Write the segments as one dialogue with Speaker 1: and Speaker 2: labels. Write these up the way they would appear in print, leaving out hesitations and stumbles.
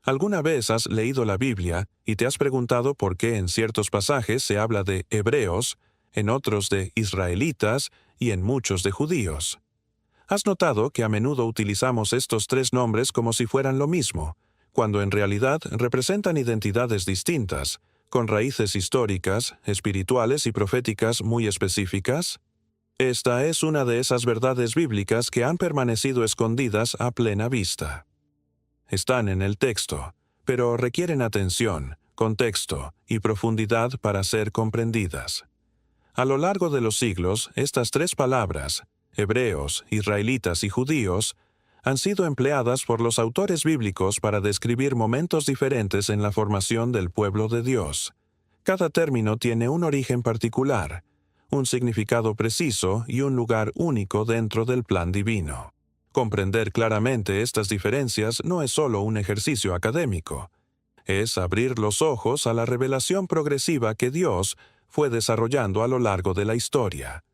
Speaker 1: ¿Alguna vez has leído la Biblia y te has preguntado por qué en ciertos pasajes se habla de hebreos, en otros de israelitas y en muchos de judíos? ¿Has notado que a menudo utilizamos estos tres nombres como si fueran lo mismo, cuando en realidad representan identidades distintas, con raíces históricas, espirituales y proféticas muy específicas? Esta es una de esas verdades bíblicas que han permanecido escondidas a plena vista. Están en el texto, pero requieren atención, contexto y profundidad para ser comprendidas. A lo largo de los siglos, estas tres palabras, hebreos, israelitas y judíos, han sido empleadas por los autores bíblicos para describir momentos diferentes en la formación del pueblo de Dios. Cada término tiene un origen particular, un significado preciso y un lugar único dentro del plan divino. Comprender claramente estas diferencias no es solo un ejercicio académico, es abrir los ojos a la revelación progresiva que Dios fue desarrollando a lo largo de la historia.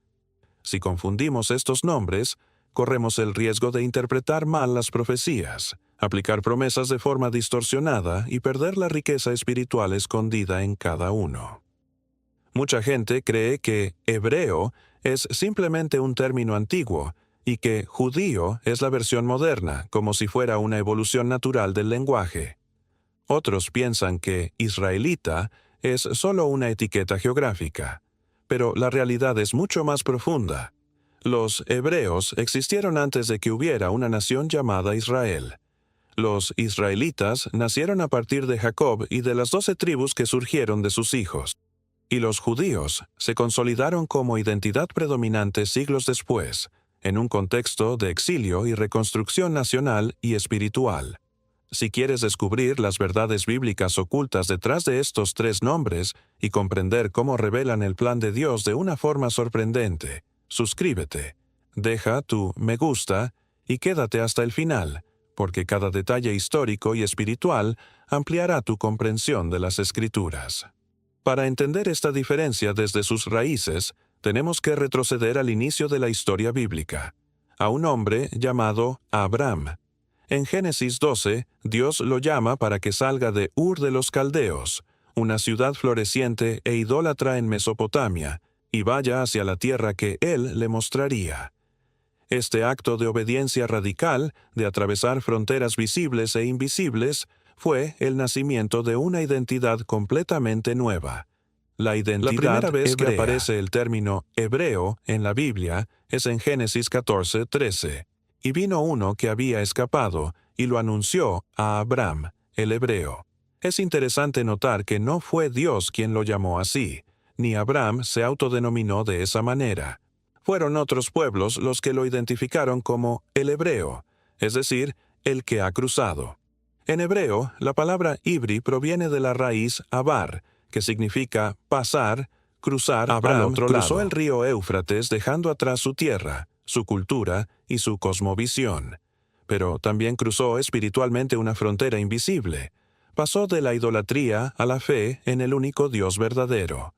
Speaker 1: Si confundimos estos nombres, corremos el riesgo de interpretar mal las profecías, aplicar promesas de forma distorsionada y perder la riqueza espiritual escondida en cada uno. Mucha gente cree que hebreo es simplemente un término antiguo y que judío es la versión moderna, como si fuera una evolución natural del lenguaje. Otros piensan que israelita es solo una etiqueta geográfica, pero la realidad es mucho más profunda. Los hebreos existieron antes de que hubiera una nación llamada Israel. Los israelitas nacieron a partir de Jacob y de las 12 tribus que surgieron de sus hijos. Y los judíos se consolidaron como identidad predominante siglos después, en un contexto de exilio y reconstrucción nacional y espiritual. Si quieres descubrir las verdades bíblicas ocultas detrás de estos tres nombres y comprender cómo revelan el plan de Dios de una forma sorprendente, suscríbete, deja tu me gusta y quédate hasta el final, porque cada detalle histórico y espiritual ampliará tu comprensión de las Escrituras. Para entender esta diferencia desde sus raíces, tenemos que retroceder al inicio de la historia bíblica, a un hombre llamado Abram. En Génesis 12, Dios lo llama para que salga de Ur de los Caldeos, una ciudad floreciente e idólatra en Mesopotamia, y vaya hacia la tierra que Él le mostraría. Este acto de obediencia radical, de atravesar fronteras visibles e invisibles, fue el nacimiento de una identidad completamente nueva. La primera vez que aparece el término hebreo en la Biblia es en Génesis 14:13. Y vino uno que había escapado y lo anunció a Abram, el hebreo. Es interesante notar que no fue Dios quien lo llamó así, ni Abram se autodenominó de esa manera. Fueron otros pueblos los que lo identificaron como el hebreo, es decir, el que ha cruzado. En hebreo, la palabra ibri proviene de la raíz abar, que significa pasar, cruzar. Abram al otro cruzó lado el río Éufrates dejando atrás su tierra, su cultura y su cosmovisión. Pero también cruzó espiritualmente una frontera invisible. Pasó de la idolatría a la fe en el único Dios verdadero.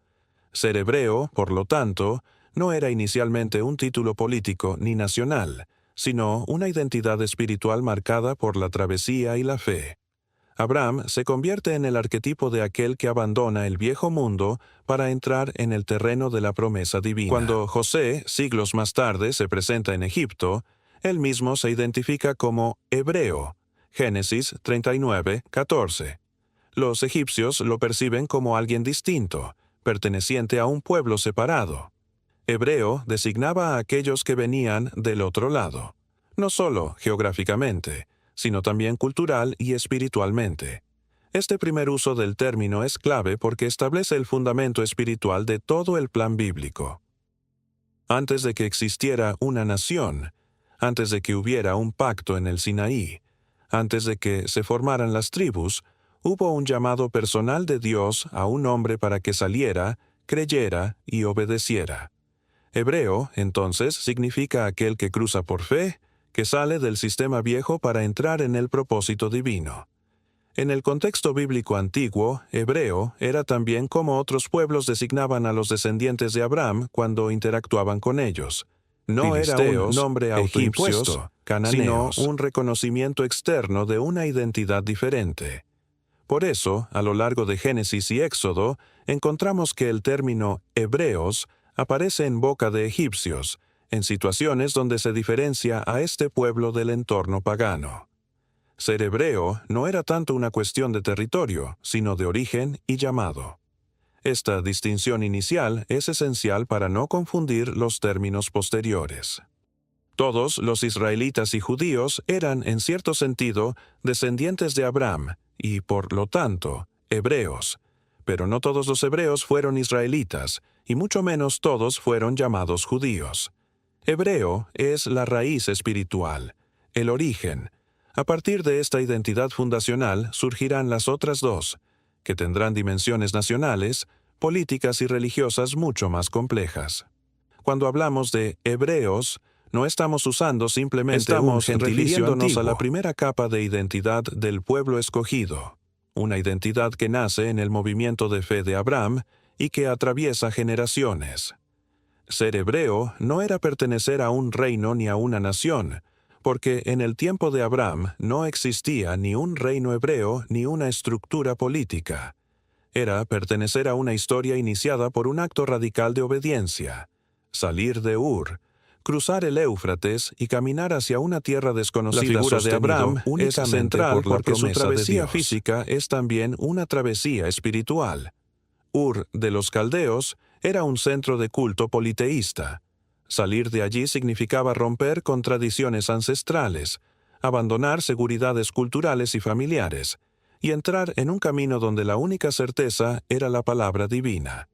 Speaker 1: Ser hebreo, por lo tanto, no era inicialmente un título político ni nacional, sino una identidad espiritual marcada por la travesía y la fe. Abram se convierte en el arquetipo de aquel que abandona el viejo mundo para entrar en el terreno de la promesa divina. Cuando José, siglos más tarde, se presenta en Egipto, él mismo se identifica como hebreo. Génesis 39:14. Los egipcios lo perciben como alguien distinto, perteneciente a un pueblo separado. Hebreo designaba a aquellos que venían del otro lado, no solo geográficamente, sino también cultural y espiritualmente. Este primer uso del término es clave porque establece el fundamento espiritual de todo el plan bíblico. Antes de que existiera una nación, antes de que hubiera un pacto en el Sinaí, antes de que se formaran las tribus, hubo un llamado personal de Dios a un hombre para que saliera, creyera y obedeciera. Hebreo, entonces, significa aquel que cruza por fe, que sale del sistema viejo para entrar en el propósito divino. En el contexto bíblico antiguo, hebreo era también como otros pueblos designaban a los descendientes de Abraham cuando interactuaban con ellos. No era un nombre autoimpuesto, cananeos, sino un reconocimiento externo de una identidad diferente. Por eso, a lo largo de Génesis y Éxodo, encontramos que el término hebreos aparece en boca de egipcios, en situaciones donde se diferencia a este pueblo del entorno pagano. Ser hebreo no era tanto una cuestión de territorio, sino de origen y llamado. Esta distinción inicial es esencial para no confundir los términos posteriores. Todos los israelitas y judíos eran, en cierto sentido, descendientes de Abraham y, por lo tanto, hebreos. Pero no todos los hebreos fueron israelitas, y mucho menos todos fueron llamados judíos. Hebreo es la raíz espiritual, el origen. A partir de esta identidad fundacional surgirán las otras dos, que tendrán dimensiones nacionales, políticas y religiosas mucho más complejas. Cuando hablamos de hebreos, no estamos usando simplemente un gentilicio antiguo, a la primera capa de identidad del pueblo escogido, una identidad que nace en el movimiento de fe de Abraham y que atraviesa generaciones. Ser hebreo no era pertenecer a un reino ni a una nación, porque en el tiempo de Abraham no existía ni un reino hebreo ni una estructura política. Era pertenecer a una historia iniciada por un acto radical de obediencia, salir de Ur, cruzar el Éufrates y caminar hacia una tierra desconocida. La figura de Abraham es central porque su travesía física es también una travesía espiritual. Ur de los Caldeos era un centro de culto politeísta. Salir de allí significaba romper con tradiciones ancestrales, abandonar seguridades culturales y familiares, y entrar en un camino donde la única certeza era la palabra divina.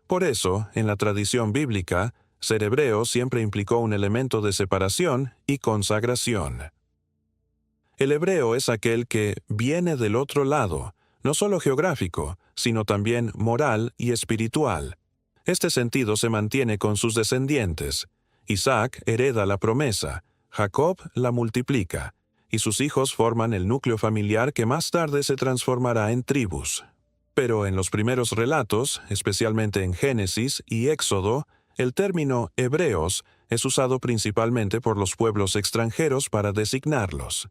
Speaker 1: Por eso, en la tradición bíblica, ser hebreo siempre implicó un elemento de separación y consagración. El hebreo es aquel que viene del otro lado, no solo geográfico, sino también moral y espiritual. Este sentido se mantiene con sus descendientes. Isaac hereda la promesa, Jacob la multiplica, y sus hijos forman el núcleo familiar que más tarde se transformará en tribus. Pero en los primeros relatos, especialmente en Génesis y Éxodo, el término hebreos es usado principalmente por los pueblos extranjeros para designarlos.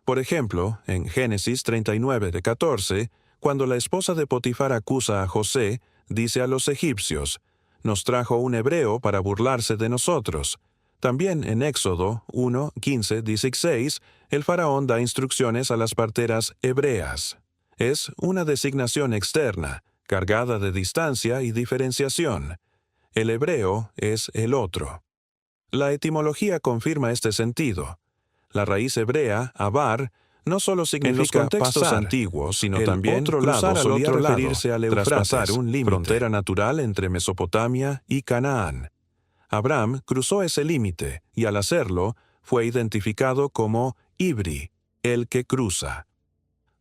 Speaker 1: Por ejemplo, en Génesis 39:14, cuando la esposa de Potifar acusa a José, dice a los egipcios, «Nos trajo un hebreo para burlarse de nosotros». También en Éxodo 1:15-16, el faraón da instrucciones a las parteras hebreas. Es una designación externa, cargada de distancia y diferenciación. El hebreo es el otro. La etimología confirma este sentido. La raíz hebrea, abar, no solo significa en los contextos pasar, antiguos, sino también otro lado, solía referirse al Éufrates, traspasar un límite, frontera natural entre Mesopotamia y Canaán. Abraham cruzó ese límite y al hacerlo fue identificado como Ibri, el que cruza.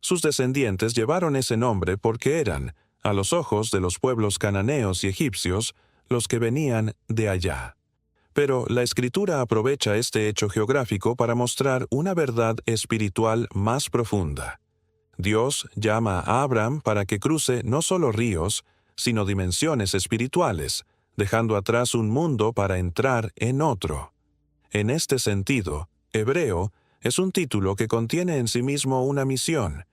Speaker 1: Sus descendientes llevaron ese nombre porque eran, a los ojos de los pueblos cananeos y egipcios, los que venían de allá. Pero la Escritura aprovecha este hecho geográfico para mostrar una verdad espiritual más profunda. Dios llama a Abraham para que cruce no solo ríos, sino dimensiones espirituales, dejando atrás un mundo para entrar en otro. En este sentido, hebreo es un título que contiene en sí mismo una misión.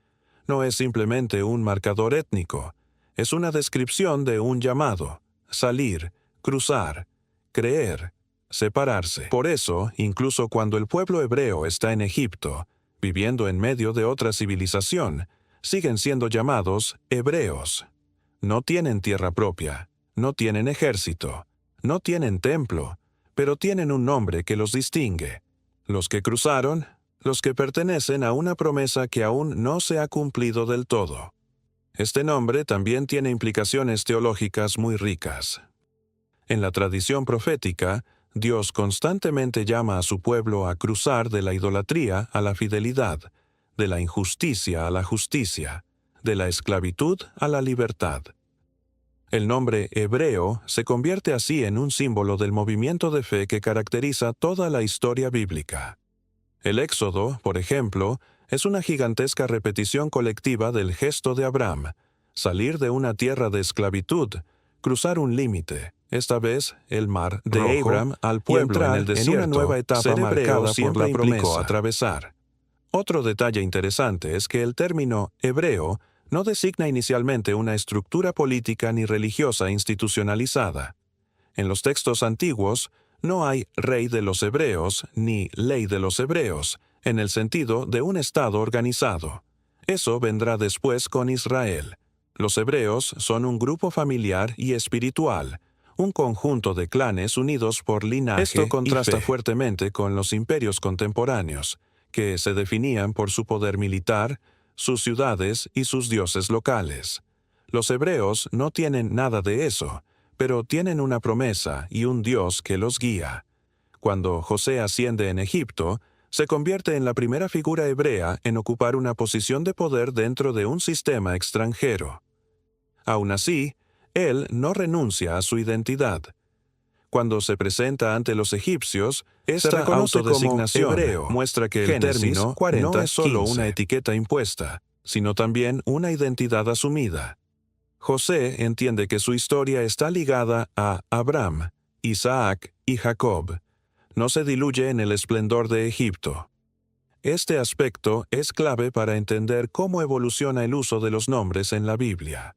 Speaker 1: No es simplemente un marcador étnico, es una descripción de un llamado, salir, cruzar, creer, separarse. Por eso, incluso cuando el pueblo hebreo está en Egipto, viviendo en medio de otra civilización, siguen siendo llamados hebreos. No tienen tierra propia, no tienen ejército, no tienen templo, pero tienen un nombre que los distingue. Los que cruzaron, los que pertenecen a una promesa que aún no se ha cumplido del todo. Este nombre también tiene implicaciones teológicas muy ricas. En la tradición profética, Dios constantemente llama a su pueblo a cruzar de la idolatría a la fidelidad, de la injusticia a la justicia, de la esclavitud a la libertad. El nombre hebreo se convierte así en un símbolo del movimiento de fe que caracteriza toda la historia bíblica. El Éxodo, por ejemplo, es una gigantesca repetición colectiva del gesto de Abraham, salir de una tierra de esclavitud, cruzar un límite, esta vez el mar de
Speaker 2: Rojo,
Speaker 1: Abraham al
Speaker 2: y
Speaker 1: pueblo
Speaker 2: entrar
Speaker 1: en el desierto,
Speaker 2: en una nueva etapa
Speaker 1: ser hebreo
Speaker 2: marcada por
Speaker 1: siempre
Speaker 2: la
Speaker 1: implicó
Speaker 2: promesa.
Speaker 1: atravesar. Otro detalle interesante es que el término hebreo no designa inicialmente una estructura política ni religiosa institucionalizada. En los textos antiguos no hay rey de los hebreos ni ley de los hebreos, en el sentido de un estado organizado. Eso vendrá después con Israel. Los hebreos son un grupo familiar y espiritual, un conjunto de clanes unidos por linaje. Esto contrasta
Speaker 2: y fe.
Speaker 1: fuertemente con los imperios contemporáneos, que se definían por su poder militar, sus ciudades y sus dioses locales. Los hebreos no tienen nada de eso, pero tienen una promesa y un Dios que los guía. Cuando José asciende en Egipto, se convierte en la primera figura hebrea en ocupar una posición de poder dentro de un sistema extranjero. Aún así, él no renuncia a su identidad. Cuando se presenta ante los egipcios, esta autodesignación
Speaker 2: hebreo.
Speaker 1: muestra que el
Speaker 2: Génesis
Speaker 1: término
Speaker 2: 40,
Speaker 1: no es solo
Speaker 2: 15.
Speaker 1: una etiqueta impuesta, sino también una identidad asumida. José entiende que su historia está ligada a Abraham, Isaac y Jacob. No se diluye en el esplendor de Egipto. Este aspecto es clave para entender cómo evoluciona el uso de los nombres en la Biblia.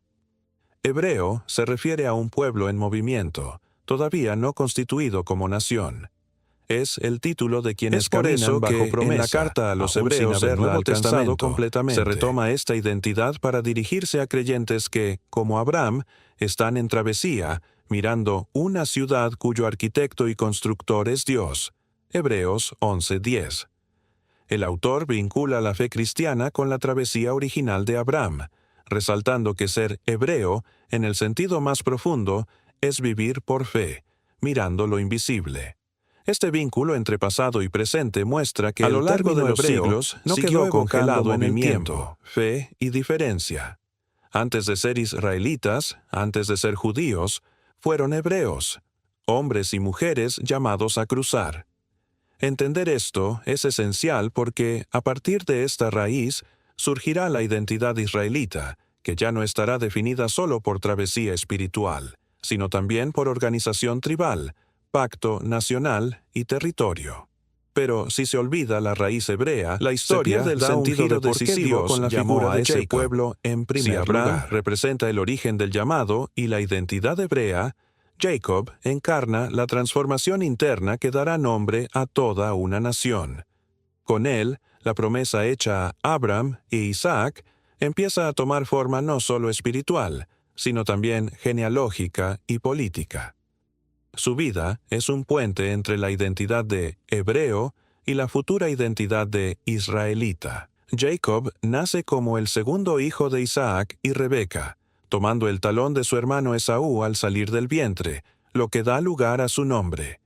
Speaker 1: Hebreo se refiere a un pueblo en movimiento, todavía no constituido como nación. Es el título de quienes caminan bajo promesa. En la carta a los hebreos del Nuevo Testamento completamente se retoma esta identidad para dirigirse a creyentes que, como Abraham, están en travesía, mirando una ciudad cuyo arquitecto y constructor es Dios. Hebreos 11:10. El autor vincula la fe cristiana con la travesía original de Abraham, resaltando que ser hebreo, en el sentido más profundo, es vivir por fe, mirando lo invisible. Este vínculo entre pasado y presente muestra que a lo largo de los siglos no quedó congelado en el tiempo, fe y diferencia. Antes de ser israelitas, antes de ser judíos, fueron hebreos, hombres y mujeres llamados a cruzar. Entender esto es esencial porque, a partir de esta raíz, surgirá la identidad israelita, que ya no estará definida solo por travesía espiritual, sino también por organización tribal, pacto nacional y territorio. Pero si se olvida la raíz hebrea, la historia
Speaker 2: pierde el
Speaker 1: da
Speaker 2: sentido
Speaker 1: un giro
Speaker 2: de por qué
Speaker 1: decisivo
Speaker 2: Dios
Speaker 1: con la
Speaker 2: llamó
Speaker 1: figura
Speaker 2: a
Speaker 1: de ese
Speaker 2: Jacob.
Speaker 1: pueblo en primer
Speaker 2: Si Abraham
Speaker 1: lugar. Representa el origen del llamado y la identidad hebrea, Jacob encarna la transformación interna que dará nombre a toda una nación. Con él, la promesa hecha a Abraham e Isaac empieza a tomar forma no solo espiritual, sino también genealógica y política. Su vida es un puente entre la identidad de hebreo y la futura identidad de israelita. Jacob nace como el segundo hijo de Isaac y Rebeca, tomando el talón de su hermano Esaú al salir del vientre, lo que da lugar a su nombre.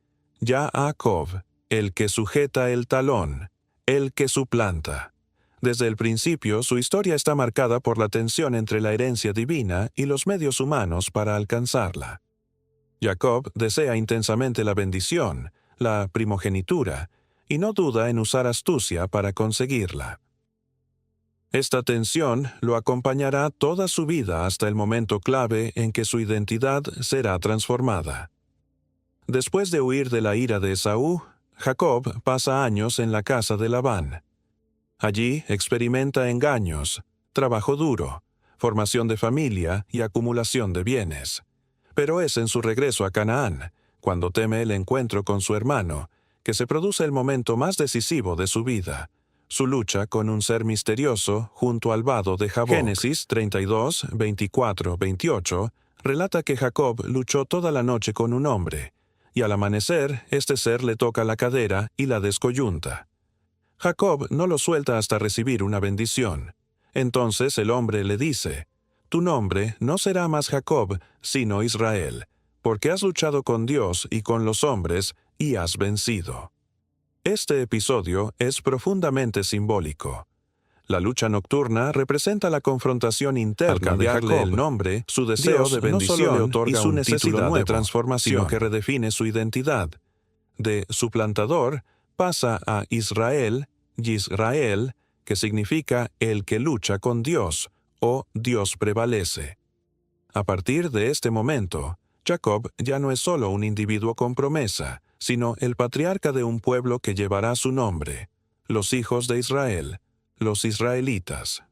Speaker 1: Jacob, el que sujeta el talón, el que suplanta. Desde el principio, su historia está marcada por la tensión entre la herencia divina y los medios humanos para alcanzarla. Jacob desea intensamente la bendición, la primogenitura, y no duda en usar astucia para conseguirla. Esta tensión lo acompañará toda su vida hasta el momento clave en que su identidad será transformada. Después de huir de la ira de Esaú, Jacob pasa años en la casa de Labán. Allí experimenta engaños, trabajo duro, formación de familia y acumulación de bienes. Pero es en su regreso a Canaán, cuando teme el encuentro con su hermano, que se produce el momento más decisivo de su vida, su lucha con un ser misterioso junto al vado de Jaboc. Génesis 32, 24, 28 relata que Jacob luchó toda la noche con un hombre, y al amanecer este ser le toca la cadera y la descoyunta. Jacob no lo suelta hasta recibir una bendición. Entonces el hombre le dice: «Tu nombre no será más Jacob, sino Israel, porque has luchado con Dios y con los hombres y has vencido». Este episodio es profundamente simbólico. La lucha nocturna representa la confrontación interna. Al cambiarle
Speaker 2: de Jacob,
Speaker 1: el nombre, su deseo
Speaker 2: Dios
Speaker 1: de bendición
Speaker 2: no solo le otorga
Speaker 1: y su
Speaker 2: un
Speaker 1: necesidad
Speaker 2: título nuevo,
Speaker 1: de transformación,
Speaker 2: sino
Speaker 1: que redefine su identidad. De suplantador pasa a Israel, Yisrael, que significa el que lucha con Dios, o Dios prevalece. A partir de este momento, Jacob ya no es solo un individuo con promesa, sino el patriarca de un pueblo que llevará su nombre, los hijos de Israel, los israelitas.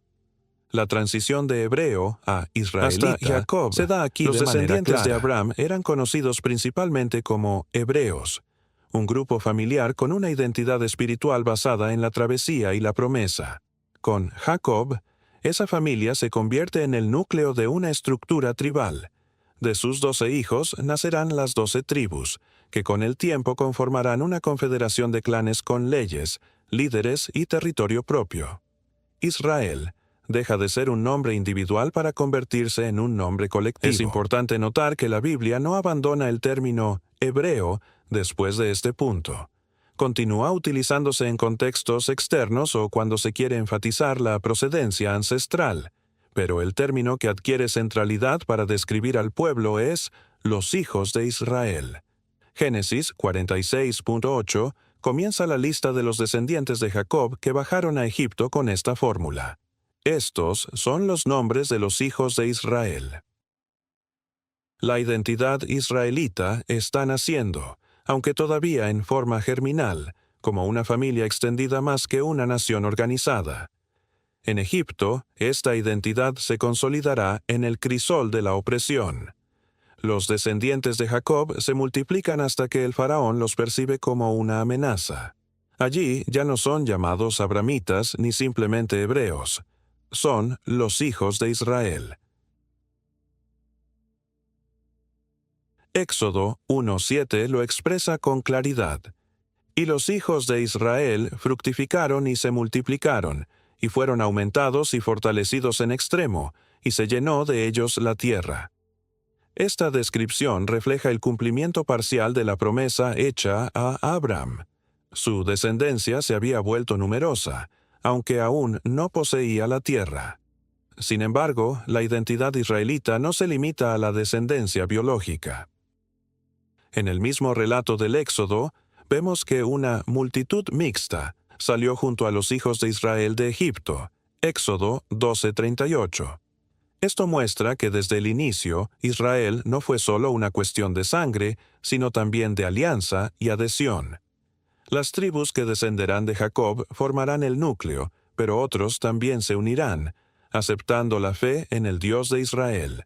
Speaker 1: La transición de hebreo a israelita
Speaker 2: Hasta Jacob
Speaker 1: se da aquí
Speaker 2: los
Speaker 1: de manera
Speaker 2: descendientes
Speaker 1: clara.
Speaker 2: de
Speaker 1: Abraham eran conocidos principalmente como hebreos, un grupo familiar con una identidad espiritual basada en la travesía y la promesa. Con Jacob, esa familia se convierte en el núcleo de una estructura tribal. De sus 12 hijos nacerán las 12 tribus, que con el tiempo conformarán una confederación de clanes con leyes, líderes y territorio propio. Israel deja de ser un nombre individual para convertirse en un nombre colectivo. Es importante notar que la Biblia no abandona el término hebreo después de este punto. Continúa utilizándose en contextos externos o cuando se quiere enfatizar la procedencia ancestral, pero el término que adquiere centralidad para describir al pueblo es los hijos de Israel. Génesis 46.8 comienza la lista de los descendientes de Jacob que bajaron a Egipto con esta fórmula. Estos son los nombres de los hijos de Israel. La identidad israelita está naciendo, aunque todavía en forma germinal, como una familia extendida más que una nación organizada. En Egipto, esta identidad se consolidará en el crisol de la opresión. Los descendientes de Jacob se multiplican hasta que el faraón los percibe como una amenaza. Allí ya no son llamados abramitas ni simplemente hebreos. Son los hijos de Israel. Éxodo 1:7 lo expresa con claridad. Y los hijos de Israel fructificaron y se multiplicaron, y fueron aumentados y fortalecidos en extremo, y se llenó de ellos la tierra. Esta descripción refleja el cumplimiento parcial de la promesa hecha a Abraham. Su descendencia se había vuelto numerosa, aunque aún no poseía la tierra. Sin embargo, la identidad israelita no se limita a la descendencia biológica. En el mismo relato del Éxodo, vemos que una multitud mixta salió junto a los hijos de Israel de Egipto. Éxodo 12:38. Esto muestra que desde el inicio, Israel no fue solo una cuestión de sangre, sino también de alianza y adhesión. Las tribus que descenderán de Jacob formarán el núcleo, pero otros también se unirán, aceptando la fe en el Dios de Israel.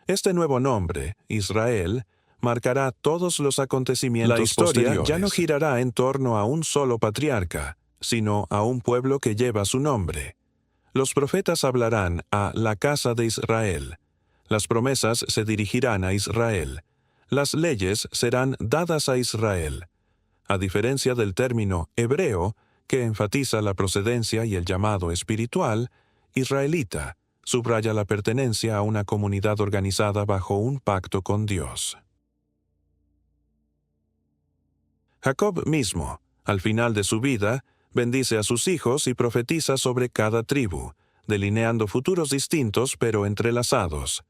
Speaker 1: Este nuevo nombre, Israel, marcará todos los acontecimientos posteriores. La historia ya no girará en torno a un solo patriarca, sino a un pueblo que lleva su nombre. Los profetas hablarán a la casa de Israel. Las promesas se dirigirán a Israel. Las leyes serán dadas a Israel. A diferencia del término hebreo, que enfatiza la procedencia y el llamado espiritual, israelita subraya la pertenencia a una comunidad organizada bajo un pacto con Dios. Jacob mismo, al final de su vida, bendice a sus hijos y profetiza sobre cada tribu, delineando futuros distintos pero entrelazados.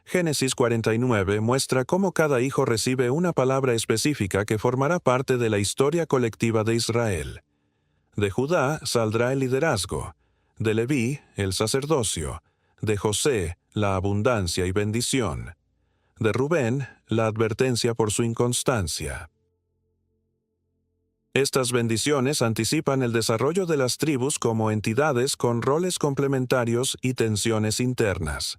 Speaker 1: Génesis 49 muestra cómo cada hijo recibe una palabra específica que formará parte de la historia colectiva de Israel. De Judá saldrá el liderazgo, de Leví el sacerdocio, de José la abundancia y bendición, de Rubén la advertencia por su inconstancia. Estas bendiciones anticipan el desarrollo de las tribus como entidades con roles complementarios y tensiones internas.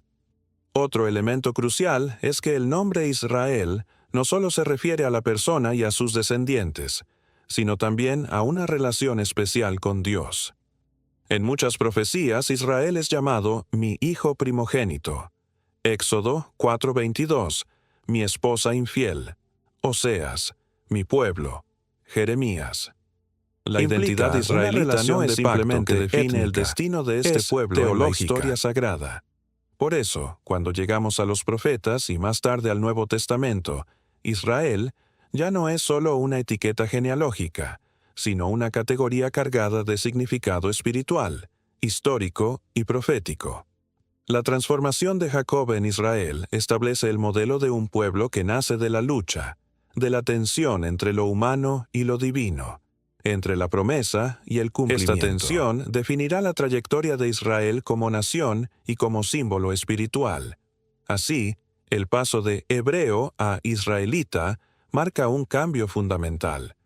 Speaker 1: Otro elemento crucial es que el nombre Israel no solo se refiere a la persona y a sus descendientes, sino también a una relación especial con Dios. En muchas profecías, Israel es llamado mi hijo primogénito. Éxodo 4:22, mi esposa infiel. Oseas, mi pueblo. Jeremías. La identidad israelita no es simplemente define el destino de este pueblo en la historia sagrada. Por eso, cuando llegamos a los profetas y más tarde al Nuevo Testamento, Israel ya no es solo una etiqueta genealógica, sino una categoría cargada de significado espiritual, histórico y profético. La transformación de Jacob en Israel establece el modelo de un pueblo que nace de la lucha, de la tensión entre lo humano y lo divino, entre la promesa y el cumplimiento. Esta tensión definirá la trayectoria de Israel como nación y como símbolo espiritual. Así, el paso de hebreo a israelita marca un cambio fundamental.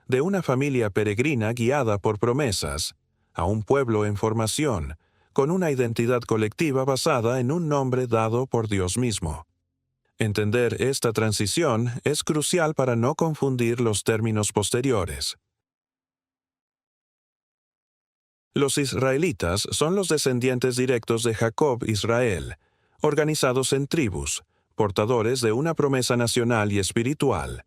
Speaker 1: De una familia peregrina guiada por promesas, a un pueblo en formación, con una identidad colectiva basada en un nombre dado por Dios mismo. Entender esta transición es crucial para no confundir los términos posteriores. Los israelitas son los descendientes directos de Jacob Israel, organizados en tribus, portadores de una promesa nacional y espiritual.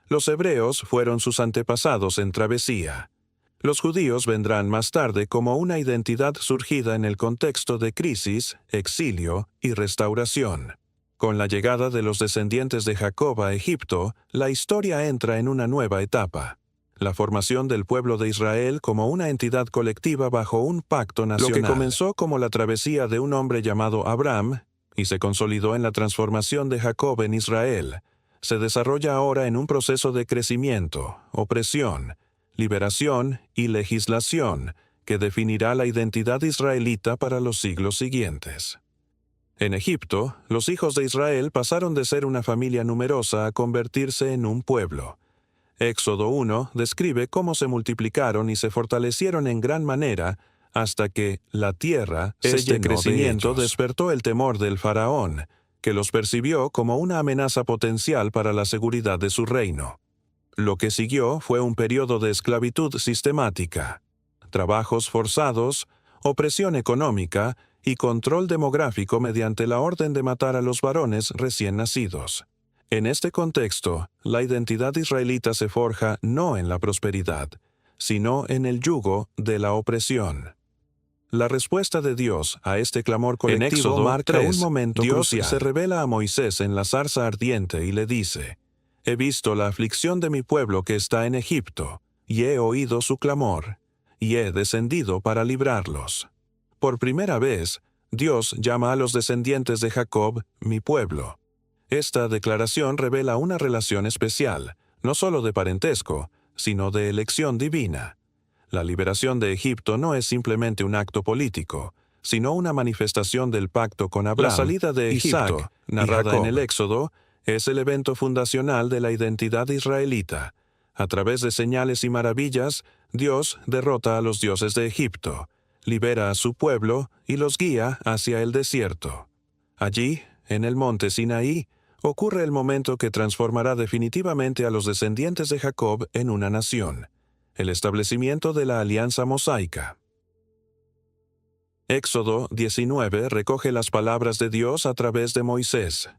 Speaker 1: Los hebreos fueron sus antepasados en travesía. Los judíos vendrán más tarde como una identidad surgida en el contexto de crisis, exilio y restauración. Con la llegada de los descendientes de Jacob a Egipto, la historia entra en una nueva etapa. La formación del pueblo de Israel como una entidad colectiva bajo un pacto nacional. Lo que comenzó como la travesía de un hombre llamado Abraham y se consolidó en la transformación de Jacob en Israel, se desarrolla ahora en un proceso de crecimiento, opresión, liberación y legislación que definirá la identidad israelita para los siglos siguientes. En Egipto, los hijos de Israel pasaron de ser una familia numerosa a convertirse en un pueblo. Éxodo 1 describe cómo se multiplicaron y se fortalecieron en gran manera hasta que la tierra, este crecimiento despertó el temor del faraón, que los percibió como una amenaza potencial para la seguridad de su reino. Lo que siguió fue un periodo de esclavitud sistemática, trabajos forzados, opresión económica y control demográfico mediante la orden de matar a los varones recién nacidos. En este contexto, la identidad israelita se forja no en la prosperidad, sino en el yugo de la opresión. La respuesta de Dios a este clamor colectivo en Éxodo marca un momento crucial. Dios se revela a Moisés en la zarza ardiente y le dice: «He visto la aflicción de mi pueblo que está en Egipto, y he oído su clamor, y he descendido para librarlos». Por primera vez, Dios llama a los descendientes de Jacob mi pueblo. Esta declaración revela una relación especial, no solo de parentesco, sino de elección divina. La liberación de Egipto no es simplemente un acto político, sino una manifestación del pacto con Abraham. La salida de Egipto, narrada en el Éxodo, es el evento fundacional de la identidad israelita. A través de señales y maravillas, Dios derrota a los dioses de Egipto, libera a su pueblo y los guía hacia el desierto. Allí, en el monte Sinaí, ocurre el momento que transformará definitivamente a los descendientes de Jacob en una nación: el establecimiento de la alianza mosaica. Éxodo 19 recoge las palabras de Dios a través de Moisés.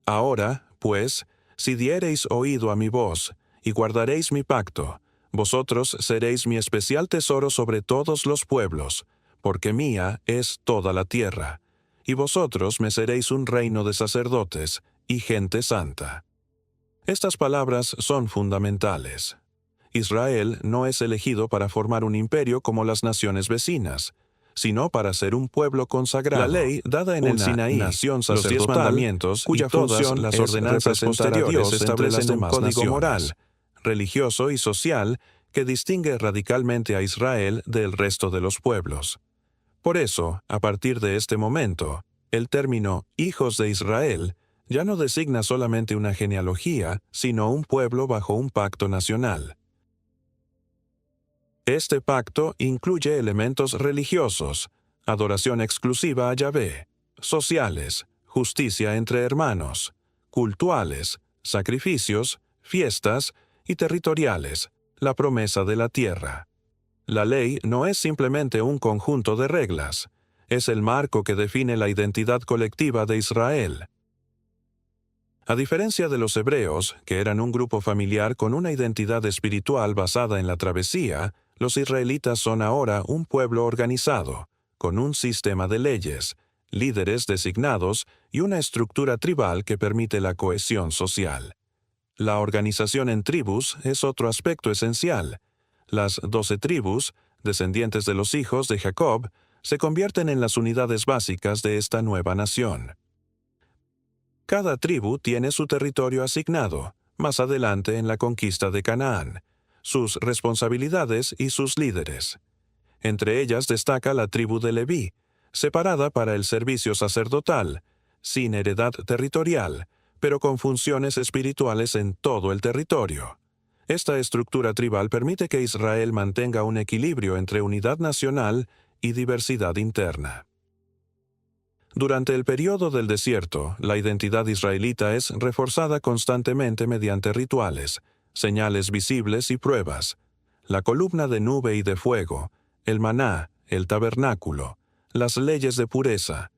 Speaker 1: «Ahora, pues, si diereis oído a mi voz, y guardaréis mi pacto, vosotros seréis mi especial tesoro sobre todos los pueblos, porque mía es toda la tierra, y vosotros me seréis un reino de sacerdotes y gente santa». Estas palabras son fundamentales. Israel no es elegido para formar un imperio como las naciones vecinas, sino para ser un pueblo consagrado. La ley dada en el Sinaí, nación sacerdotal, los 10 mandamientos, cuya función las ordenanzas posteriores establecen un código moral, religioso y social que distingue radicalmente a Israel del resto de los pueblos. Por eso, a partir de este momento, el término «hijos de Israel» ya no designa solamente una genealogía, sino un pueblo bajo un pacto nacional. Este pacto incluye elementos religiosos, adoración exclusiva a Yahvé, sociales, justicia entre hermanos, cultuales, sacrificios, fiestas y territoriales, la promesa de la tierra. La ley no es simplemente un conjunto de reglas, es el marco que define la identidad colectiva de Israel. A diferencia de los hebreos, que eran un grupo familiar con una identidad espiritual basada en la travesía, los israelitas son ahora un pueblo organizado, con un sistema de leyes, líderes designados y una estructura tribal que permite la cohesión social. La organización en tribus es otro aspecto esencial. Las 12 tribus, descendientes de los hijos de Jacob, se convierten en las unidades básicas de esta nueva nación. Cada tribu tiene su territorio asignado, más adelante en la conquista de Canaán, sus responsabilidades y sus líderes. Entre ellas destaca la tribu de Leví, separada para el servicio sacerdotal, sin heredad territorial, pero con funciones espirituales en todo el territorio. Esta estructura tribal permite que Israel mantenga un equilibrio entre unidad nacional y diversidad interna. Durante el período del desierto, la identidad israelita es reforzada constantemente mediante rituales, señales visibles y pruebas. La columna de nube y de fuego, el maná, el tabernáculo, las leyes de pureza,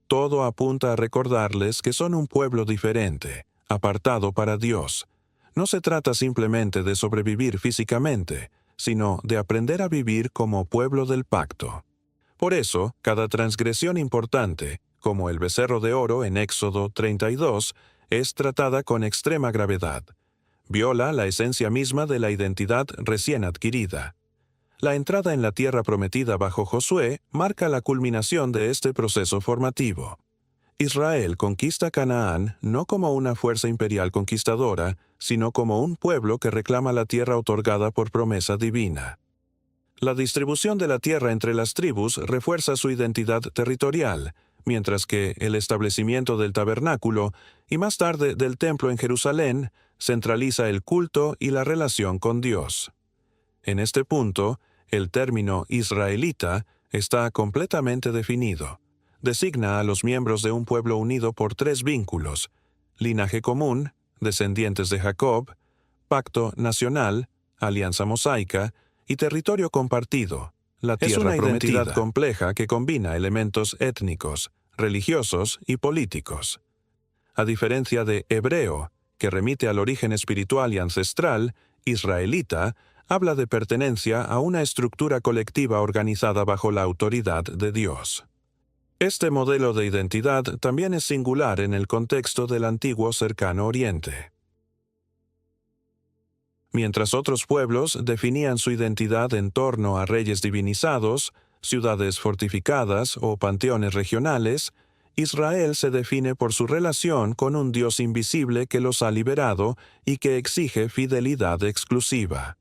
Speaker 1: todo apunta a recordarles que son un pueblo diferente, apartado para Dios. No se trata simplemente de sobrevivir físicamente, sino de aprender a vivir como pueblo del pacto. Por eso, cada transgresión importante, como el becerro de oro en Éxodo 32, es tratada con extrema gravedad. Viola la esencia misma de la identidad recién adquirida. La entrada en la tierra prometida bajo Josué marca la culminación de este proceso formativo. Israel conquista Canaán no como una fuerza imperial conquistadora, sino como un pueblo que reclama la tierra otorgada por promesa divina. La distribución de la tierra entre las tribus refuerza su identidad territorial, mientras que el establecimiento del tabernáculo y más tarde del templo en Jerusalén centraliza el culto y la relación con Dios. En este punto, el término israelita está completamente definido. Designa a los miembros de un pueblo unido por tres vínculos: linaje común, descendientes de Jacob, pacto nacional, alianza mosaica, y territorio compartido, la tierra prometida. Es una identidad compleja que combina elementos étnicos, religiosos y políticos. A diferencia de hebreo, que remite al origen espiritual y ancestral, israelita habla de pertenencia a una estructura colectiva organizada bajo la autoridad de Dios. Este modelo de identidad también es singular en el contexto del antiguo Cercano Oriente. Mientras otros pueblos definían su identidad en torno a reyes divinizados, ciudades fortificadas o panteones regionales, Israel se define por su relación con un Dios invisible que los ha liberado y que exige fidelidad exclusiva.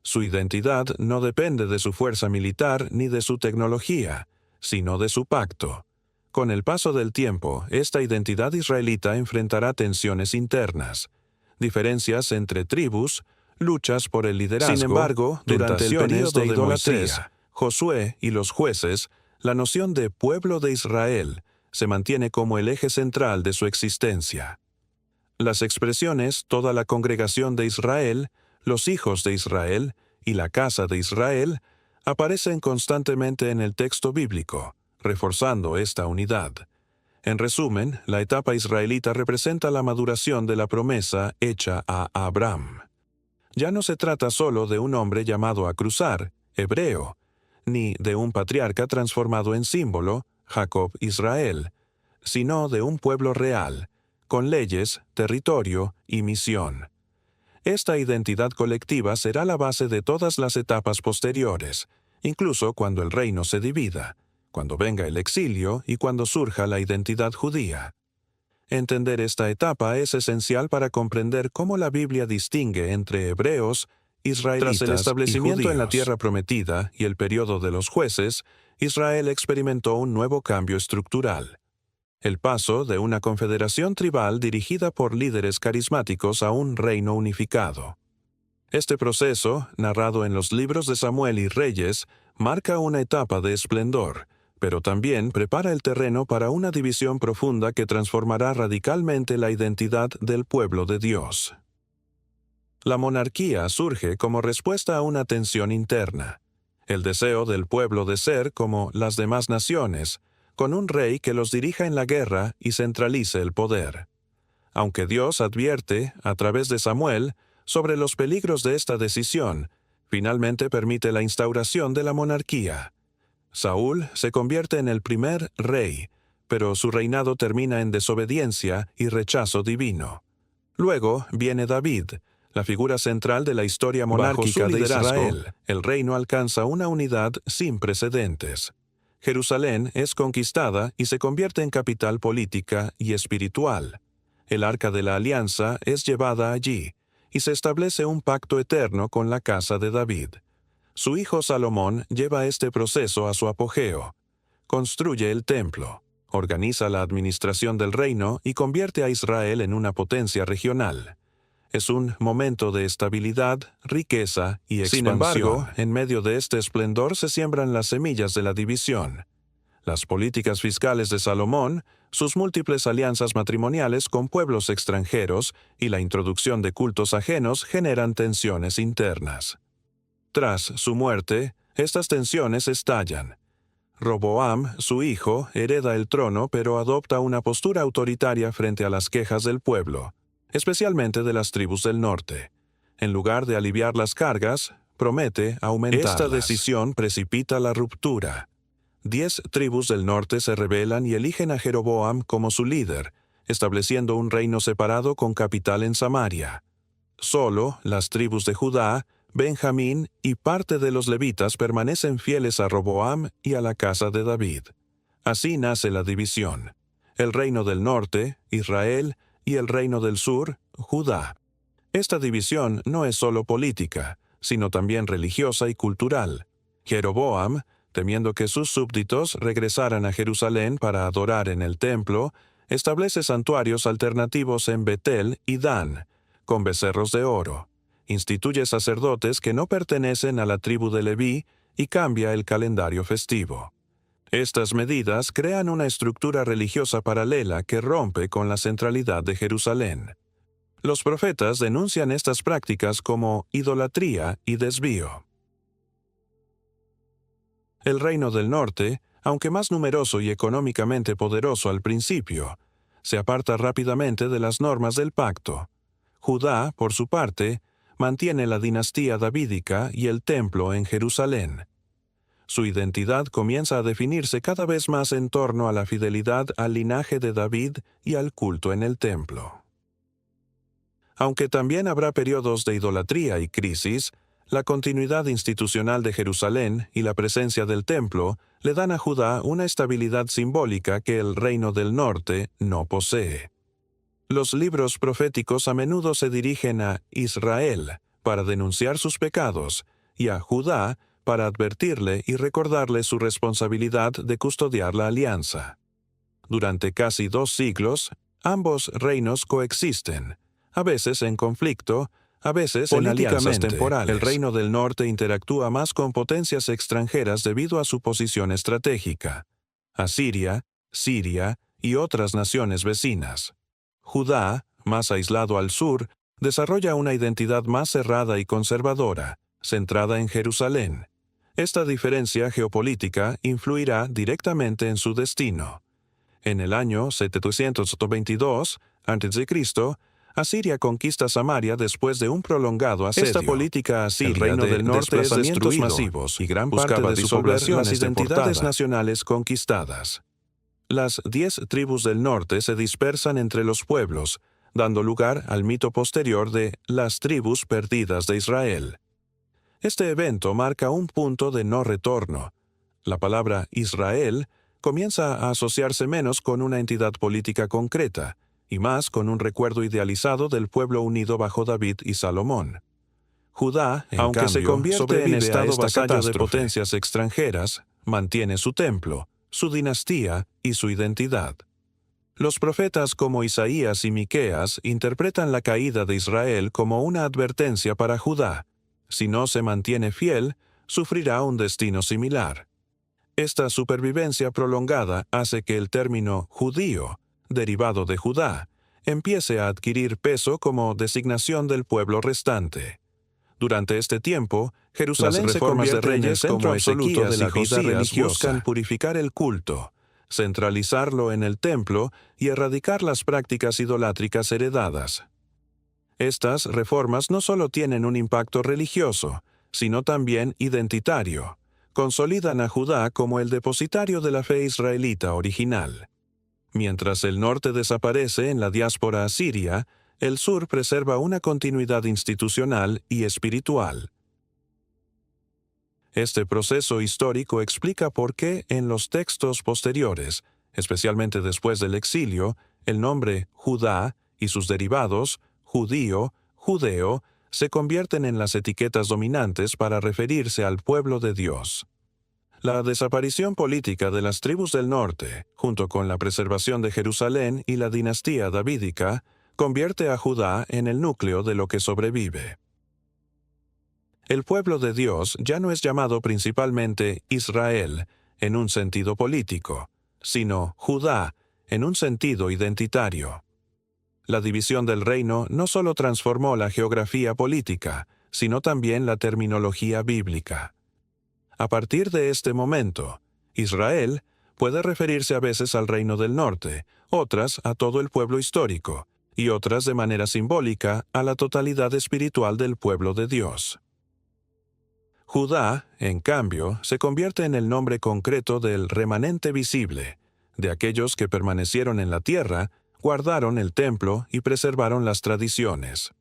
Speaker 1: Su identidad no depende de su fuerza militar ni de su tecnología, sino de su pacto. Con el paso del tiempo, esta identidad israelita enfrentará tensiones internas, diferencias entre tribus, luchas por el liderazgo. Sin embargo, durante el período de Moisés, Josué y los jueces, la noción de pueblo de Israel se mantiene como el eje central de su existencia. Las expresiones toda la congregación de Israel, los hijos de Israel y la casa de Israel aparecen constantemente en el texto bíblico, reforzando esta unidad. En resumen, la etapa israelita representa la maduración de la promesa hecha a Abraham. Ya no se trata solo de un hombre llamado a cruzar, hebreo, ni de un patriarca transformado en símbolo, Jacob Israel, sino de un pueblo real, con leyes, territorio y misión. Esta identidad colectiva será la base de todas las etapas posteriores, incluso cuando el reino se divida, cuando venga el exilio y cuando surja la identidad judía. Entender esta etapa es esencial para comprender cómo la Biblia distingue entre hebreos, israelitas Tras el establecimiento en la tierra prometida y el período de los jueces, Israel experimentó un nuevo cambio estructural. El paso de una confederación tribal dirigida por líderes carismáticos a un reino unificado. Este proceso, narrado en los libros de Samuel y Reyes, marca una etapa de esplendor, pero también prepara el terreno para una división profunda que transformará radicalmente la identidad del pueblo de Dios. La monarquía surge como respuesta a una tensión interna, el deseo del pueblo de ser como las demás naciones, con un rey que los dirija en la guerra y centralice el poder. Aunque Dios advierte, a través de Samuel, sobre los peligros de esta decisión, finalmente permite la instauración de la monarquía. Saúl se convierte en el primer rey, pero su reinado termina en desobediencia y rechazo divino. Luego viene David, la figura central de la historia monárquica de Israel. El reino alcanza una unidad sin precedentes. Jerusalén es conquistada y se convierte en capital política y espiritual. El Arca de la Alianza es llevada allí, y se establece un pacto eterno con la casa de David. Su hijo Salomón lleva este proceso a su apogeo. Construye el templo, organiza la administración del reino y convierte a Israel en una potencia regional. Es un momento de estabilidad, riqueza y expansión. Sin embargo, en medio de este esplendor se siembran las semillas de la división. Las políticas fiscales de Salomón, sus múltiples alianzas matrimoniales con pueblos extranjeros y la introducción de cultos ajenos generan tensiones internas. Tras su muerte, estas tensiones estallan. Roboam, su hijo, hereda el trono pero adopta una postura autoritaria frente a las quejas del pueblo, especialmente de las tribus del norte. En lugar de aliviar las cargas, promete aumentarlas. Esta decisión precipita la ruptura. 10 tribus del norte se rebelan y eligen a Jeroboam como su líder, estableciendo un reino separado con capital en Samaria. Solo las tribus de Judá, Benjamín y parte de los levitas permanecen fieles a Roboam y a la casa de David. Así nace la división: el reino del norte, Israel, y el reino del sur, Judá. Esta división no es solo política, sino también religiosa y cultural. Jeroboam, temiendo que sus súbditos regresaran a Jerusalén para adorar en el templo, establece santuarios alternativos en Betel y Dan, con becerros de oro. Instituye sacerdotes que no pertenecen a la tribu de Leví y cambia el calendario festivo. Estas medidas crean una estructura religiosa paralela que rompe con la centralidad de Jerusalén. Los profetas denuncian estas prácticas como idolatría y desvío. El reino del norte, aunque más numeroso y económicamente poderoso al principio, se aparta rápidamente de las normas del pacto. Judá, por su parte, mantiene la dinastía davídica y el templo en Jerusalén. Su identidad comienza a definirse cada vez más en torno a la fidelidad al linaje de David y al culto en el templo. Aunque también habrá periodos de idolatría y crisis, la continuidad institucional de Jerusalén y la presencia del templo le dan a Judá una estabilidad simbólica que el reino del norte no posee. Los libros proféticos a menudo se dirigen a Israel para denunciar sus pecados y a Judá para advertirle y recordarle su responsabilidad de custodiar la alianza. Durante casi 2 siglos, ambos reinos coexisten, a veces en conflicto, a veces en alianzas temporales. El reino del norte interactúa más con potencias extranjeras debido a su posición estratégica: Asiria, Siria y otras naciones vecinas. Judá, más aislado al sur, desarrolla una identidad más cerrada y conservadora, centrada en Jerusalén. Esta diferencia geopolítica influirá directamente en su destino. En el año 722 a.C., Asiria conquista Samaria después de un prolongado asedio. Esta política asiria, el reino del norte, es destruido masivos y gran parte de su población las identidades nacionales conquistadas. Las 10 tribus del norte se dispersan entre los pueblos, dando lugar al mito posterior de las tribus perdidas de Israel. Este evento marca un punto de no retorno. La palabra Israel comienza a asociarse menos con una entidad política concreta, y más con un recuerdo idealizado del pueblo unido bajo David y Salomón. Judá, aunque cambio, se convierte en estado vasallo de potencias extranjeras, mantiene su templo, su dinastía y su identidad. Los profetas como Isaías y Miqueas interpretan la caída de Israel como una advertencia para Judá. Si no se mantiene fiel, sufrirá un destino similar. Esta supervivencia prolongada hace que el término judío, derivado de Judá, empiece a adquirir peso como designación del pueblo restante. Durante este tiempo, Jerusalén se convierte en el centro absoluto de la vida religiosa. Buscan purificar el culto, centralizarlo en el templo y erradicar las prácticas idolátricas heredadas. Estas reformas no solo tienen un impacto religioso, sino también identitario. Consolidan a Judá como el depositario de la fe israelita original. Mientras el norte desaparece en la diáspora asiria, el sur preserva una continuidad institucional y espiritual. Este proceso histórico explica por qué en los textos posteriores, especialmente después del exilio, el nombre Judá y sus derivados, judío, judeo, se convierten en las etiquetas dominantes para referirse al pueblo de Dios. La desaparición política de las tribus del norte, junto con la preservación de Jerusalén y la dinastía davídica, convierte a Judá en el núcleo de lo que sobrevive. El pueblo de Dios ya no es llamado principalmente Israel, en un sentido político, sino Judá, en un sentido identitario. La división del reino no solo transformó la geografía política, sino también la terminología bíblica. A partir de este momento, Israel puede referirse a veces al reino del norte, otras a todo el pueblo histórico, y otras de manera simbólica a la totalidad espiritual del pueblo de Dios. Judá, en cambio, se convierte en el nombre concreto del remanente visible, de aquellos que permanecieron en la tierra, guardaron el templo y preservaron las tradiciones.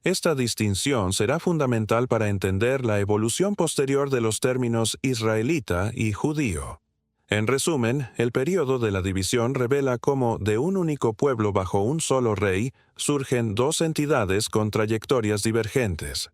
Speaker 1: Esta distinción será fundamental para entender la evolución posterior de los términos israelita y judío. En resumen, el período de la división revela cómo de un único pueblo bajo un solo rey surgen dos entidades con trayectorias divergentes.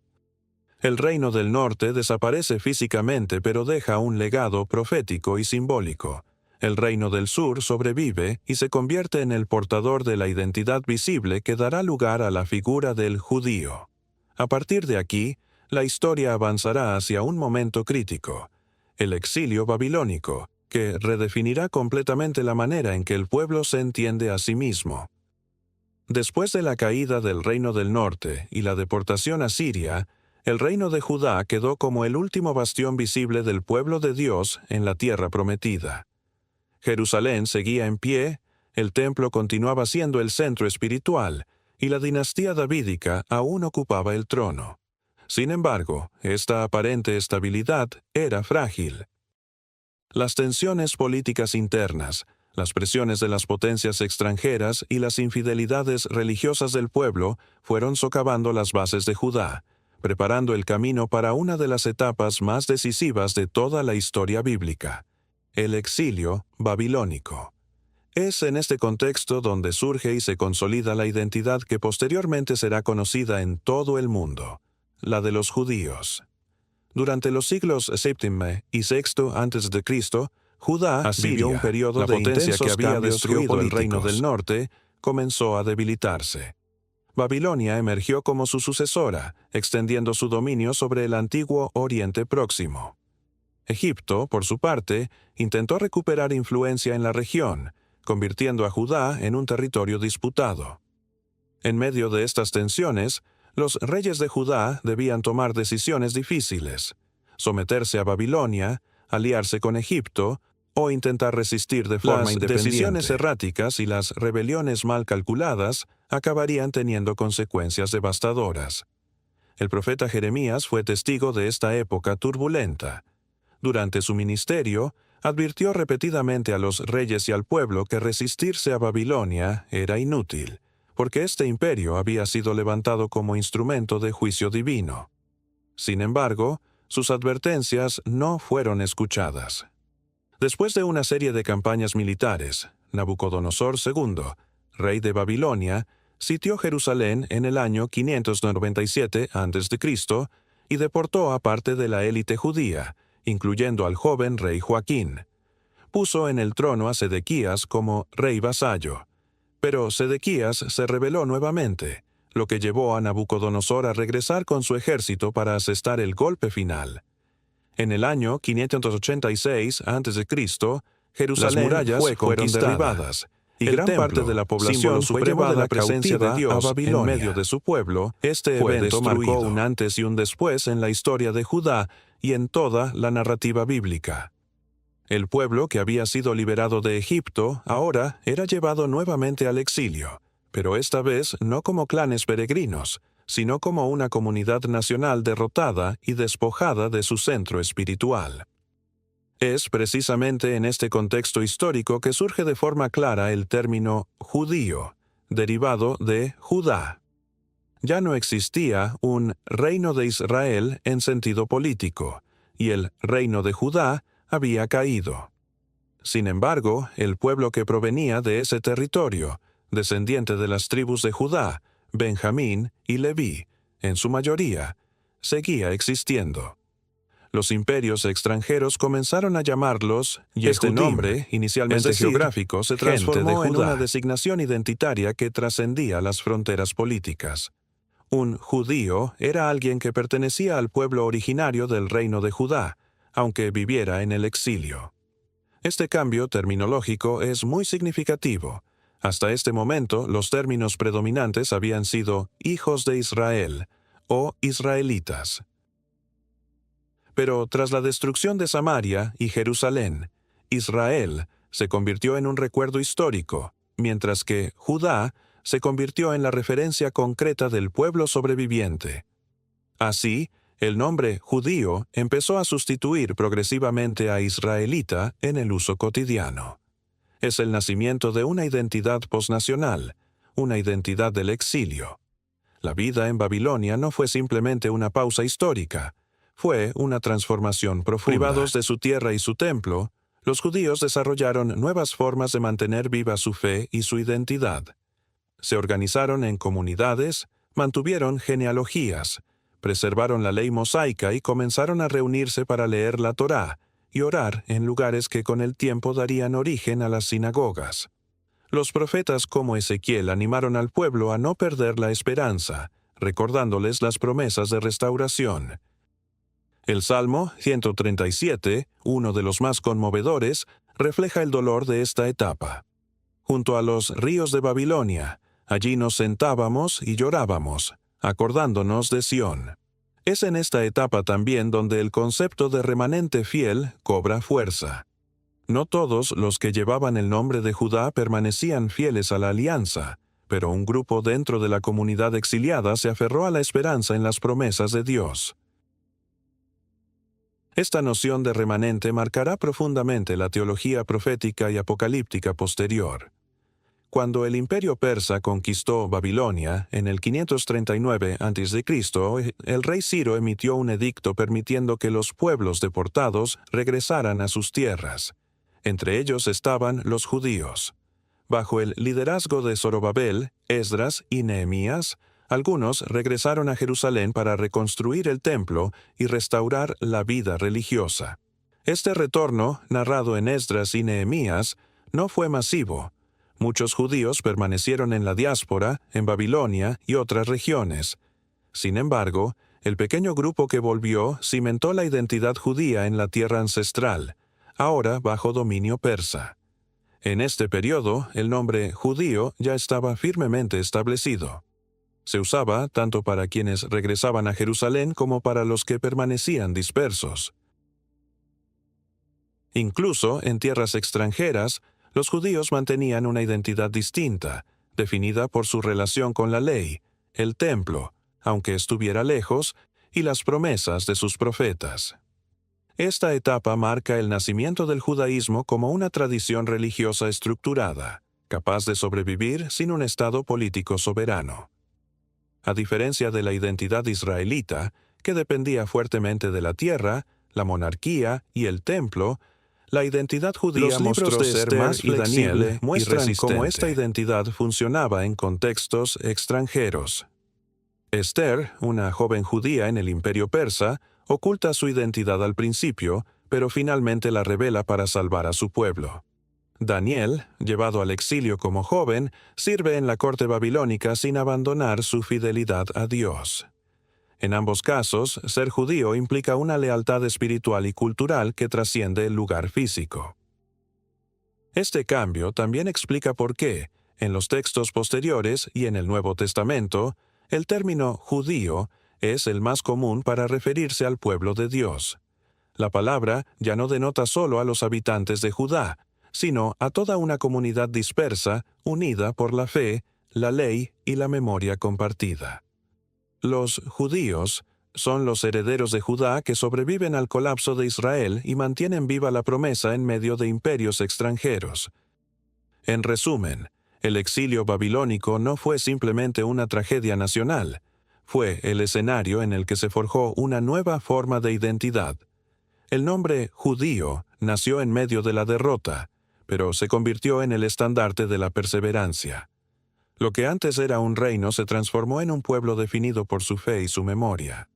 Speaker 1: El reino del norte desaparece físicamente, pero deja un legado profético y simbólico. El reino del sur sobrevive y se convierte en el portador de la identidad visible que dará lugar a la figura del judío. A partir de aquí, la historia avanzará hacia un momento crítico, el exilio babilónico, que redefinirá completamente la manera en que el pueblo se entiende a sí mismo. Después de la caída del reino del norte y la deportación a Siria, el reino de Judá quedó como el último bastión visible del pueblo de Dios en la tierra prometida. Jerusalén seguía en pie, el templo continuaba siendo el centro espiritual, y la dinastía davídica aún ocupaba el trono. Sin embargo, esta aparente estabilidad era frágil. Las tensiones políticas internas, las presiones de las potencias extranjeras y las infidelidades religiosas del pueblo fueron socavando las bases de Judá, preparando el camino para una de las etapas más decisivas de toda la historia bíblica: el exilio babilónico. Es en este contexto donde surge y se consolida la identidad que posteriormente será conocida en todo el mundo, la de los judíos. Durante los siglos VII y VI a.C., Judá vivió un periodo de potencia que había destruido el reino del norte, comenzó a debilitarse. Babilonia emergió como su sucesora, extendiendo su dominio sobre el antiguo Oriente Próximo. Egipto, por su parte, intentó recuperar influencia en la región, convirtiendo a Judá en un territorio disputado. En medio de estas tensiones, los reyes de Judá debían tomar decisiones difíciles: someterse a Babilonia, aliarse con Egipto o intentar resistir de forma independiente. Las decisiones erráticas y las rebeliones mal calculadas acabarían teniendo consecuencias devastadoras. El profeta Jeremías fue testigo de esta época turbulenta. Durante su ministerio, advirtió repetidamente a los reyes y al pueblo que resistirse a Babilonia era inútil, porque este imperio había sido levantado como instrumento de juicio divino. Sin embargo, sus advertencias no fueron escuchadas. Después de una serie de campañas militares, Nabucodonosor II, rey de Babilonia, sitió Jerusalén en el año 597 a.C. y deportó a parte de la élite judía, incluyendo al joven rey Joaquín. Puso en el trono a Sedequías como rey vasallo. Pero Sedequías se rebeló nuevamente, lo que llevó a Nabucodonosor a regresar con su ejército para asestar el golpe final. En el año 586 a.C., Jerusalén fueron derribadas, y gran parte de la población fue llevada a la presencia de Dios en medio de su pueblo. Este evento marcó un antes y un después en la historia de Judá y en toda la narrativa bíblica. El pueblo que había sido liberado de Egipto ahora era llevado nuevamente al exilio, pero esta vez no como clanes peregrinos, sino como una comunidad nacional derrotada y despojada de su centro espiritual. Es precisamente en este contexto histórico que surge de forma clara el término judío, derivado de Judá. Ya no existía un reino de Israel en sentido político, y el reino de Judá había caído. Sin embargo, el pueblo que provenía de ese territorio, descendiente de las tribus de Judá, Benjamín y Leví, en su mayoría, seguía existiendo. Los imperios extranjeros comenzaron a llamarlos, y este
Speaker 2: Yehudim,
Speaker 1: nombre, inicialmente
Speaker 2: es decir,
Speaker 1: geográfico, se
Speaker 2: gente
Speaker 1: transformó
Speaker 2: de
Speaker 1: en
Speaker 2: Judá.
Speaker 1: una designación identitaria que trascendía las fronteras políticas. Un judío era alguien que pertenecía al pueblo originario del reino de Judá, aunque viviera en el exilio. Este cambio terminológico es muy significativo. Hasta este momento, los términos predominantes habían sido hijos de Israel o israelitas. Pero tras la destrucción de Samaria y Jerusalén, Israel se convirtió en un recuerdo histórico, mientras que Judá se convirtió en la referencia concreta del pueblo sobreviviente. Así, el nombre judío empezó a sustituir progresivamente a israelita en el uso cotidiano. Es el nacimiento de una identidad posnacional, una identidad del exilio. La vida en Babilonia no fue simplemente una pausa histórica, fue una transformación profunda. Privados de su tierra y su templo, los judíos desarrollaron nuevas formas de mantener viva su fe y su identidad. Se organizaron en comunidades, mantuvieron genealogías, preservaron la ley mosaica y comenzaron a reunirse para leer la Torá y orar en lugares que con el tiempo darían origen a las sinagogas. Los profetas como Ezequiel animaron al pueblo a no perder la esperanza, recordándoles las promesas de restauración. El Salmo 137, uno de los más conmovedores, refleja el dolor de esta etapa. Junto a los ríos de Babilonia, allí nos sentábamos y llorábamos, acordándonos de Sión. Es en esta etapa también donde el concepto de remanente fiel cobra fuerza. No todos los que llevaban el nombre de Judá permanecían fieles a la alianza, pero un grupo dentro de la comunidad exiliada se aferró a la esperanza en las promesas de Dios. Esta noción de remanente marcará profundamente la teología profética y apocalíptica posterior. Cuando el imperio persa conquistó Babilonia, en el 539 a.C., el rey Ciro emitió un edicto permitiendo que los pueblos deportados regresaran a sus tierras. Entre ellos estaban los judíos. Bajo el liderazgo de Zorobabel, Esdras y Nehemías, algunos regresaron a Jerusalén para reconstruir el templo y restaurar la vida religiosa. Este retorno, narrado en Esdras y Nehemías, no fue masivo. Muchos judíos permanecieron en la diáspora, en Babilonia y otras regiones. Sin embargo, el pequeño grupo que volvió cimentó la identidad judía en la tierra ancestral, ahora bajo dominio persa. En este periodo, el nombre judío ya estaba firmemente establecido. Se usaba tanto para quienes regresaban a Jerusalén como para los que permanecían dispersos. Incluso en tierras extranjeras, los judíos mantenían una identidad distinta, definida por su relación con la ley, el templo, aunque estuviera lejos, y las promesas de sus profetas. Esta etapa marca el nacimiento del judaísmo como una tradición religiosa estructurada, capaz de sobrevivir sin un estado político soberano. A diferencia de la identidad israelita, que dependía fuertemente de la tierra, la monarquía y el templo, la identidad judía mostró ser más flexible y muestran cómo esta identidad funcionaba en contextos extranjeros. Esther, una joven judía en el imperio persa, oculta su identidad al principio, pero finalmente la revela para salvar a su pueblo. Daniel, llevado al exilio como joven, sirve en la corte babilónica sin abandonar su fidelidad a Dios. En ambos casos, ser judío implica una lealtad espiritual y cultural que trasciende el lugar físico. Este cambio también explica por qué, en los textos posteriores y en el Nuevo Testamento, el término judío es el más común para referirse al pueblo de Dios. La palabra ya no denota solo a los habitantes de Judá, sino a toda una comunidad dispersa, unida por la fe, la ley y la memoria compartida. Los judíos son los herederos de Judá que sobreviven al colapso de Israel y mantienen viva la promesa en medio de imperios extranjeros. En resumen, el exilio babilónico no fue simplemente una tragedia nacional, fue el escenario en el que se forjó una nueva forma de identidad. El nombre judío nació en medio de la derrota, pero se convirtió en el estandarte de la perseverancia. Lo que antes era un reino se transformó en un pueblo definido por su fe y su memoria.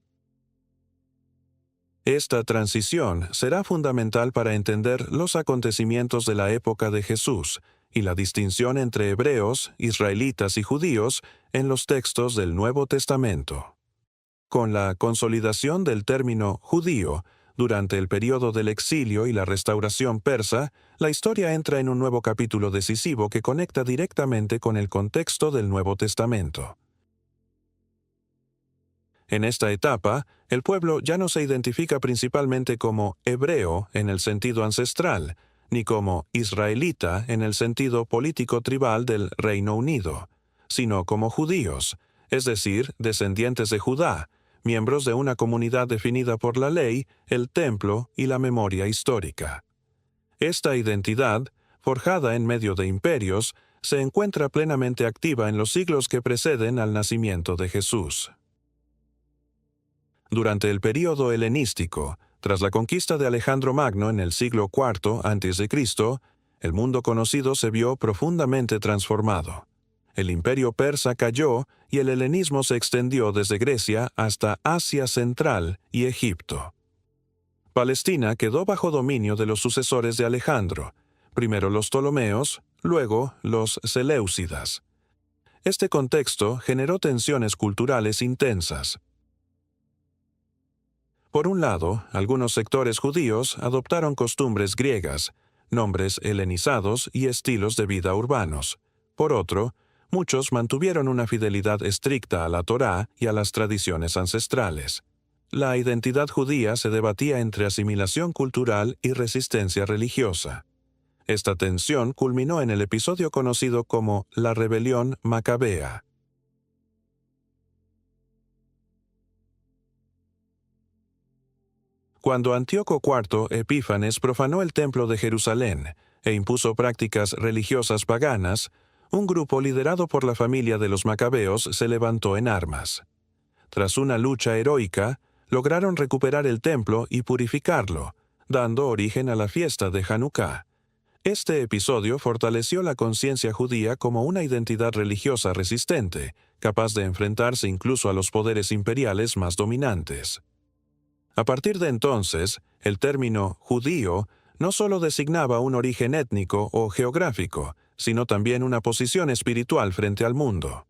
Speaker 1: Esta transición será fundamental para entender los acontecimientos de la época de Jesús y la distinción entre hebreos, israelitas y judíos en los textos del Nuevo Testamento. Con la consolidación del término judío durante el período del exilio y la restauración persa, la historia entra en un nuevo capítulo decisivo que conecta directamente con el contexto del Nuevo Testamento. En esta etapa, el pueblo ya no se identifica principalmente como hebreo en el sentido ancestral, ni como israelita en el sentido político-tribal del Reino Unido, sino como judíos, es decir, descendientes de Judá, miembros de una comunidad definida por la ley, el templo y la memoria histórica. Esta identidad, forjada en medio de imperios, se encuentra plenamente activa en los siglos que preceden al nacimiento de Jesús. Durante el período helenístico, tras la conquista de Alejandro Magno en el siglo IV a.C., el mundo conocido se vio profundamente transformado. El imperio persa cayó y el helenismo se extendió desde Grecia hasta Asia Central y Egipto. Palestina quedó bajo dominio de los sucesores de Alejandro, primero los Ptolomeos, luego los Seleucidas. Este contexto generó tensiones culturales intensas. Por un lado, algunos sectores judíos adoptaron costumbres griegas, nombres helenizados y estilos de vida urbanos. Por otro, muchos mantuvieron una fidelidad estricta a la Torá y a las tradiciones ancestrales. La identidad judía se debatía entre asimilación cultural y resistencia religiosa. Esta tensión culminó en el episodio conocido como la Rebelión Macabea. Cuando Antíoco IV Epífanes profanó el templo de Jerusalén e impuso prácticas religiosas paganas, un grupo liderado por la familia de los Macabeos se levantó en armas. Tras una lucha heroica, lograron recuperar el templo y purificarlo, dando origen a la fiesta de Hanukkah. Este episodio fortaleció la conciencia judía como una identidad religiosa resistente, capaz de enfrentarse incluso a los poderes imperiales más dominantes. A partir de entonces, el término judío no solo designaba un origen étnico o geográfico, sino también una posición espiritual frente al mundo.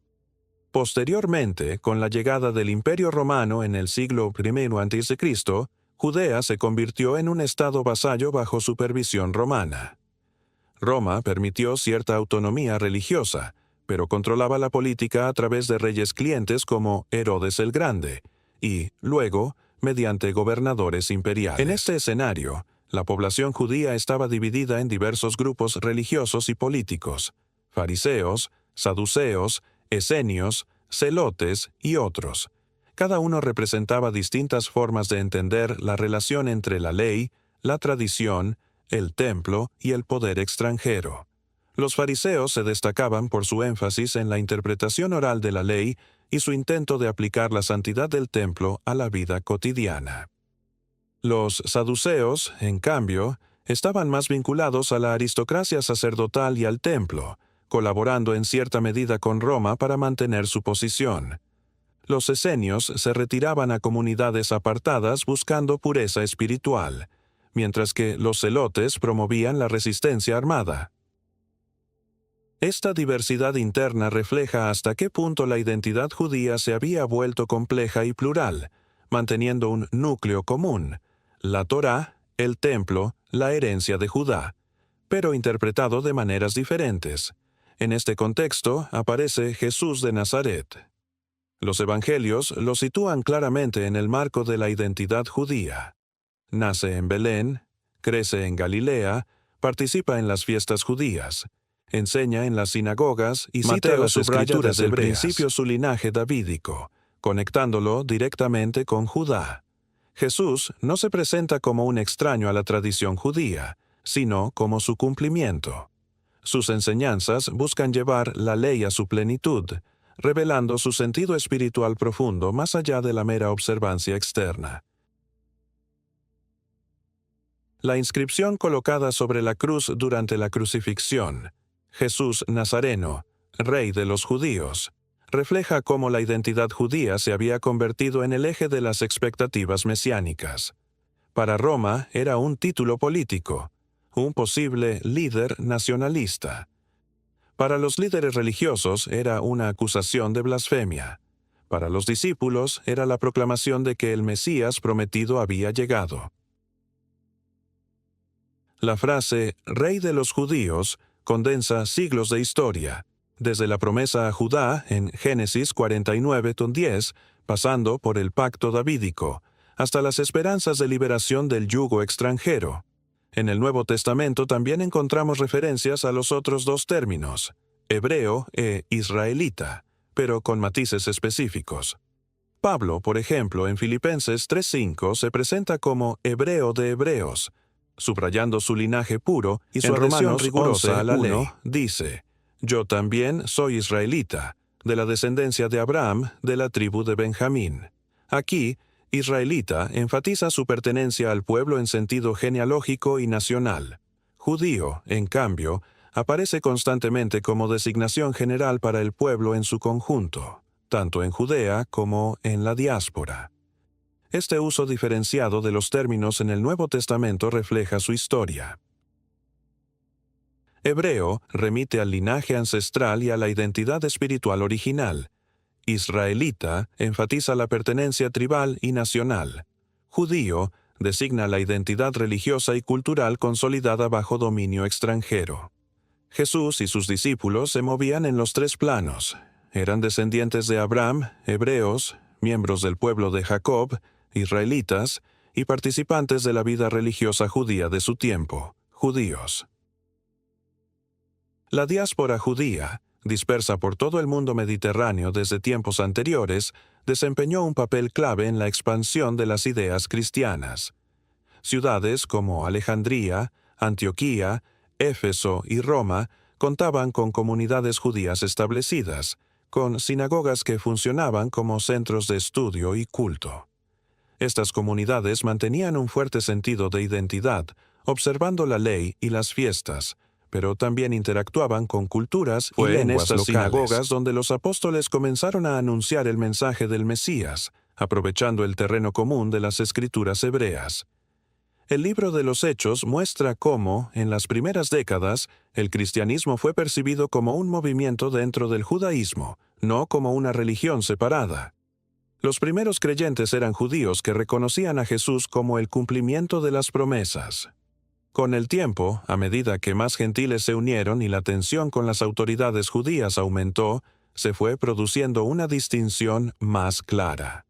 Speaker 1: Posteriormente, con la llegada del Imperio Romano en el siglo I a.C., Judea se convirtió en un estado vasallo bajo supervisión romana. Roma permitió cierta autonomía religiosa, pero controlaba la política a través de reyes clientes como Herodes el Grande, y, luego, mediante gobernadores imperiales. En este escenario, la población judía estaba dividida en diversos grupos religiosos y políticos: fariseos, saduceos, esenios, celotes y otros. Cada uno representaba distintas formas de entender la relación entre la ley, la tradición, el templo y el poder extranjero. Los fariseos se destacaban por su énfasis en la interpretación oral de la ley y su intento de aplicar la santidad del templo a la vida cotidiana. Los saduceos, en cambio, estaban más vinculados a la aristocracia sacerdotal y al templo, colaborando en cierta medida con Roma para mantener su posición. Los esenios se retiraban a comunidades apartadas buscando pureza espiritual, mientras que los celotes promovían la resistencia armada. Esta diversidad interna refleja hasta qué punto la identidad judía se había vuelto compleja y plural, manteniendo un núcleo común: la Torá, el templo, la herencia de Judá, pero interpretado de maneras diferentes. En este contexto aparece Jesús de Nazaret. Los evangelios lo sitúan claramente en el marco de la identidad judía. Nace en Belén, crece en Galilea, participa en las fiestas judías, enseña en las sinagogas y cita las escrituras del principio su linaje davídico, conectándolo directamente con Judá. Jesús no se presenta como un extraño a la tradición judía, sino como su cumplimiento. Sus enseñanzas buscan llevar la ley a su plenitud, revelando su sentido espiritual profundo más allá de la mera observancia externa. La inscripción colocada sobre la cruz durante la crucifixión, Jesús Nazareno, Rey de los Judíos, refleja cómo la identidad judía se había convertido en el eje de las expectativas mesiánicas. Para Roma era un título político, un posible líder nacionalista. Para los líderes religiosos era una acusación de blasfemia. Para los discípulos era la proclamación de que el Mesías prometido había llegado. La frase «Rey de los judíos» condensa siglos de historia, desde la promesa a Judá en Génesis 49:10, pasando por el pacto davídico, hasta las esperanzas de liberación del yugo extranjero. En el Nuevo Testamento también encontramos referencias a los otros dos términos, hebreo e israelita, pero con matices específicos. Pablo, por ejemplo, en Filipenses 3:5 se presenta como hebreo de hebreos, subrayando su linaje puro y su adhesión rigurosa a la ley. Dice, «Yo también soy israelita, de la descendencia de Abraham, de la tribu de Benjamín». Aquí, israelita enfatiza su pertenencia al pueblo en sentido genealógico y nacional. Judío, en cambio, aparece constantemente como designación general para el pueblo en su conjunto, tanto en Judea como en la diáspora. Este uso diferenciado de los términos en el Nuevo Testamento refleja su historia. Hebreo remite al linaje ancestral y a la identidad espiritual original. Israelita enfatiza la pertenencia tribal y nacional. Judío designa la identidad religiosa y cultural consolidada bajo dominio extranjero. Jesús y sus discípulos se movían en los tres planos. Eran descendientes de Abraham, hebreos, miembros del pueblo de Jacob, israelitas, y participantes de la vida religiosa judía de su tiempo, judíos. La diáspora judía, dispersa por todo el mundo mediterráneo desde tiempos anteriores, desempeñó un papel clave en la expansión de las ideas cristianas. Ciudades como Alejandría, Antioquía, Éfeso y Roma contaban con comunidades judías establecidas, con sinagogas que funcionaban como centros de estudio y culto. Estas comunidades mantenían un fuerte sentido de identidad, observando la ley y las fiestas, pero también interactuaban con culturas y lenguas locales. Fue en estas sinagogas donde los apóstoles comenzaron a anunciar el mensaje del Mesías, aprovechando el terreno común de las escrituras hebreas. El libro de los Hechos muestra cómo, en las primeras décadas, el cristianismo fue percibido como un movimiento dentro del judaísmo, no como una religión separada. Los primeros creyentes eran judíos que reconocían a Jesús como el cumplimiento de las promesas. Con el tiempo, a medida que más gentiles se unieron y la tensión con las autoridades judías aumentó, se fue produciendo una distinción más clara.